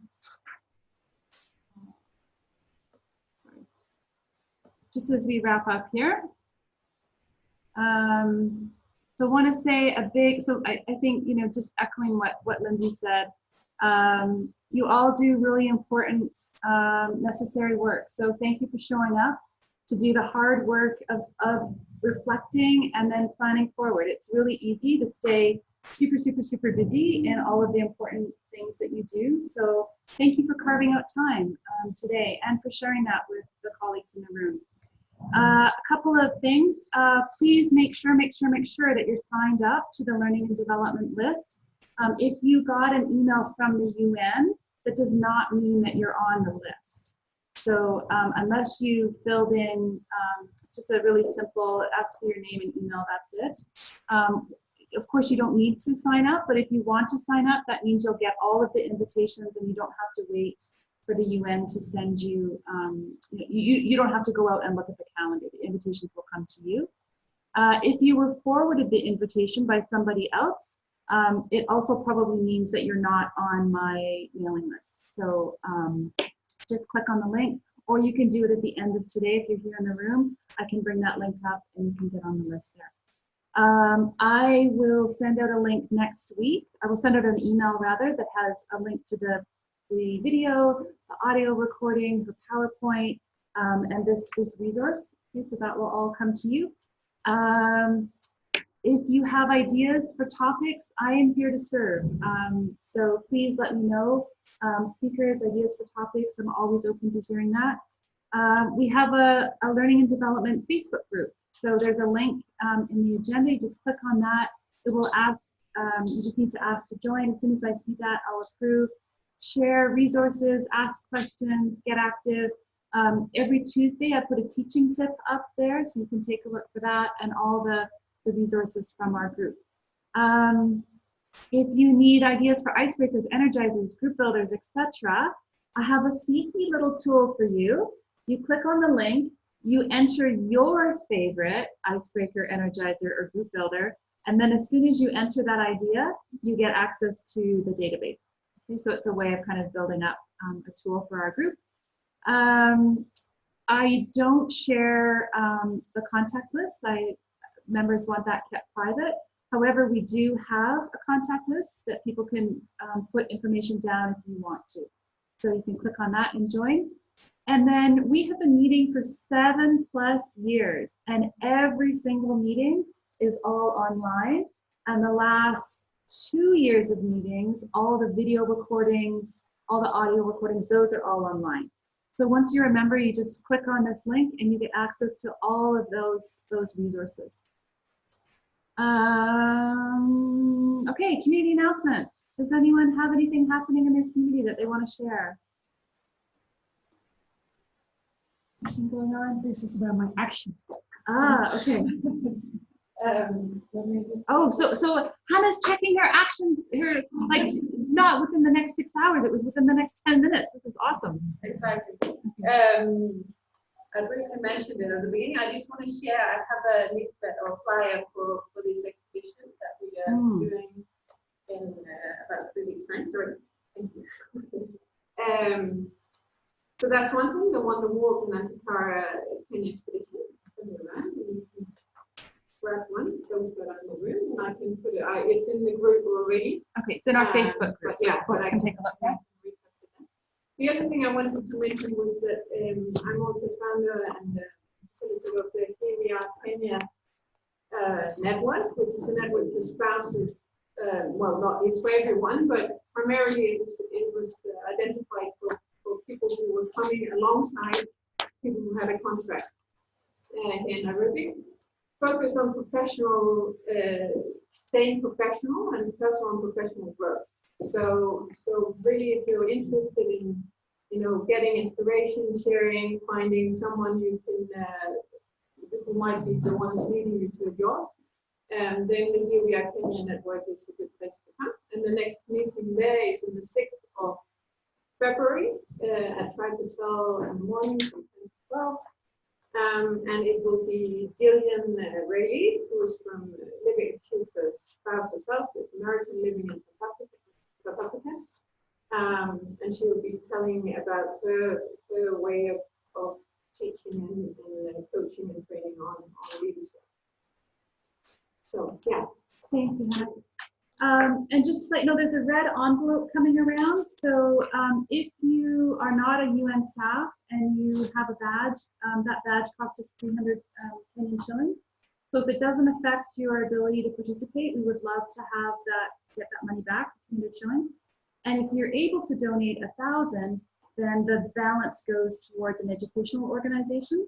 wrap up here, so I want to say a big, so I think, you know, just echoing what Lindsey said, you all do really important, necessary work. So thank you for showing up to do the hard work of reflecting and then planning forward. It's really easy to stay super busy in all of the important things that you do. So thank you for carving out time today and for sharing that with the colleagues in the room. A couple of things, please make sure that you're signed up to the Learning and Development list. If you got an email from the UN, that does not mean that you're on the list. So unless you filled in just a really simple ask for your name and email, that's it. Of course, you don't need to sign up, but if you want to sign up, that means you'll get all of the invitations and you don't have to wait for the UN to send you, you don't have to go out and look at the calendar. The invitations will come to you. If you were forwarded the invitation by somebody else, it also probably means that you're not on my mailing list. So just click on the link, or you can do it at the end of today. If you're here in the room, I can bring that link up and you can get on the list there. I will send out a link next week. I will send out an email rather that has a link to the video, the audio recording, the PowerPoint, and this resource. Okay, so that will all come to you. If you have ideas for topics, I am here to serve. So please let me know. Speakers, ideas for topics, I'm always open to hearing that. We have a Learning and Development Facebook group. So there's a link in the agenda. You just click on that. It will ask, you just need to ask to join. As soon as I see that, I'll approve. Share resources, ask questions, get active. Every Tuesday, I put a teaching tip up there, so you can take a look for that and all the resources from our group. If you need ideas for icebreakers, energizers, group builders, etc., I have a sneaky little tool for you. You click on the link, you enter your favorite icebreaker, energizer, or group builder, and then as soon as you enter that idea, you get access to the database. Okay, so it's a way of kind of building up a tool for our group. I don't share the contact list. Members want that kept private. However, we do have a contact list that people can put information down if you want to. So you can click on that and join. And then we have been meeting for 7+ years, and every single meeting is all online. And the last 2 years of meetings, all the video recordings, all the audio recordings, those are all online. So once you're a member, you just click on this link and you get access to all of those resources. Okay, community announcements. Does anyone have anything happening in their community that they want to share? Anything going on? This is where my actions go. Ah, okay. Oh, so Hannah's checking her actions. Like, it's not within the next 6 hours. It was within the next 10 minutes. This is awesome. Exactly. I briefly mentioned it at the beginning. I just want to share. I have a leaflet or flyer for this exhibition that we are doing in about 3 weeks' time. Sorry. Thank you. So that's one thing. The Wonder Walk and Antiquara Kenya expedition. Send it around. And you can grab one. Those go down in the room, and I can put it. It's in the group already. Okay, it's in our Facebook group. So yeah, folks can take a look there. The other thing I wanted to mention was that I'm also founder and facilitator of the Here We Are Kenya network, which is a network for spouses. Well, it's for everyone, but primarily it was identified for people who were coming alongside people who had a contract in Nairobi, focused on professional, staying professional and personal and professional growth. So really, if you're interested in, getting inspiration, sharing, finding someone you can, who might be the ones leading you to a job, then the Here We Are Kenya network is a good place to come. And the next meeting there is on the 6th of February at Tribe Hotel in the morning from 10 to 12. And it will be Gillian Israeli who's from living. She's a spouse herself, is American, living in South Africa. And she will be telling me about her way of teaching and coaching and training on leadership. So yeah. Thank you, Hannah. And just to let you know, there's a red envelope coming around. So if you are not a UN staff and you have a badge, that badge costs us 300 Kenyan shillings. So if it doesn't affect your ability to participate, we would love to have get that money back, 300 shillings. And if you're able to donate 1,000, then the balance goes towards an educational organization.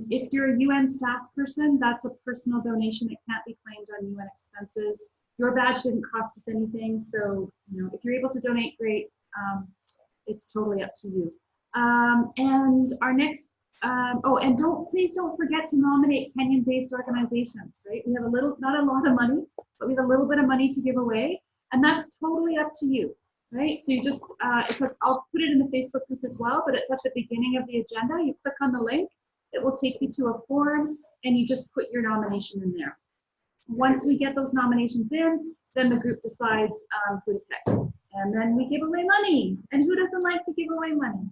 If you're a UN staff person, that's a personal donation. It can't be claimed on UN expenses. Your badge didn't cost us anything, so if you're able to donate, great. It's totally up to you. And our next, and please don't forget to nominate Kenyan-based organizations. Right? We have not a lot of money, but we have a little bit of money to give away, and that's totally up to you. Right? So you just, I'll put it in the Facebook group as well, but it's at the beginning of the agenda. You click on the link. It will take you to a form, and you just put your nomination in there. Once we get those nominations in, then the group decides who to pick. And then we give away money. And who doesn't like to give away money?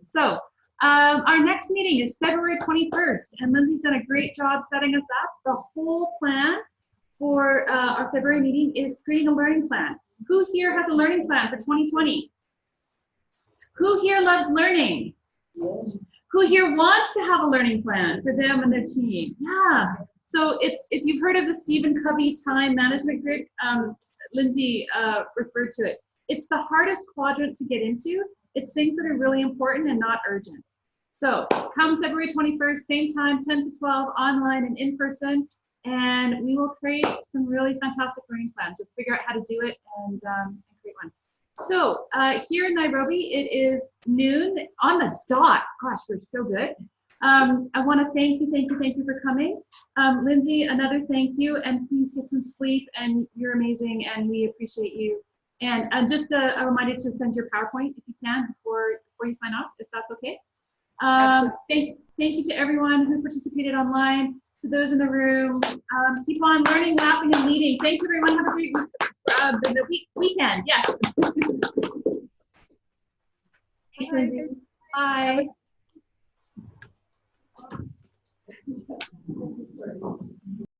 So our next meeting is February 21st, and Lindsay's done a great job setting us up. The whole plan for our February meeting is creating a learning plan. Who here has a learning plan for 2020? Who here loves learning? Who here wants to have a learning plan for them and their team? Yeah. So if you've heard of the Stephen Covey time management grid, Lindsay referred to it. It's the hardest quadrant to get into. It's things that are really important and not urgent. So come February 21st, same time, 10 to 12, online and in person, and we will create some really fantastic learning plans. We'll figure out how to do it and create one. So here in Nairobi, it is noon on the dot. Gosh, we're so good. I want to thank you for coming. Lindsay, another thank you, and please get some sleep, and you're amazing, and we appreciate you. And just a reminder to send your PowerPoint if you can before you sign off, if that's okay. Thank you to everyone who participated online, to those in the room. Keep on learning, laughing, and leading. Thank you, everyone. Have a great weekend. Yes. Bye. Bye.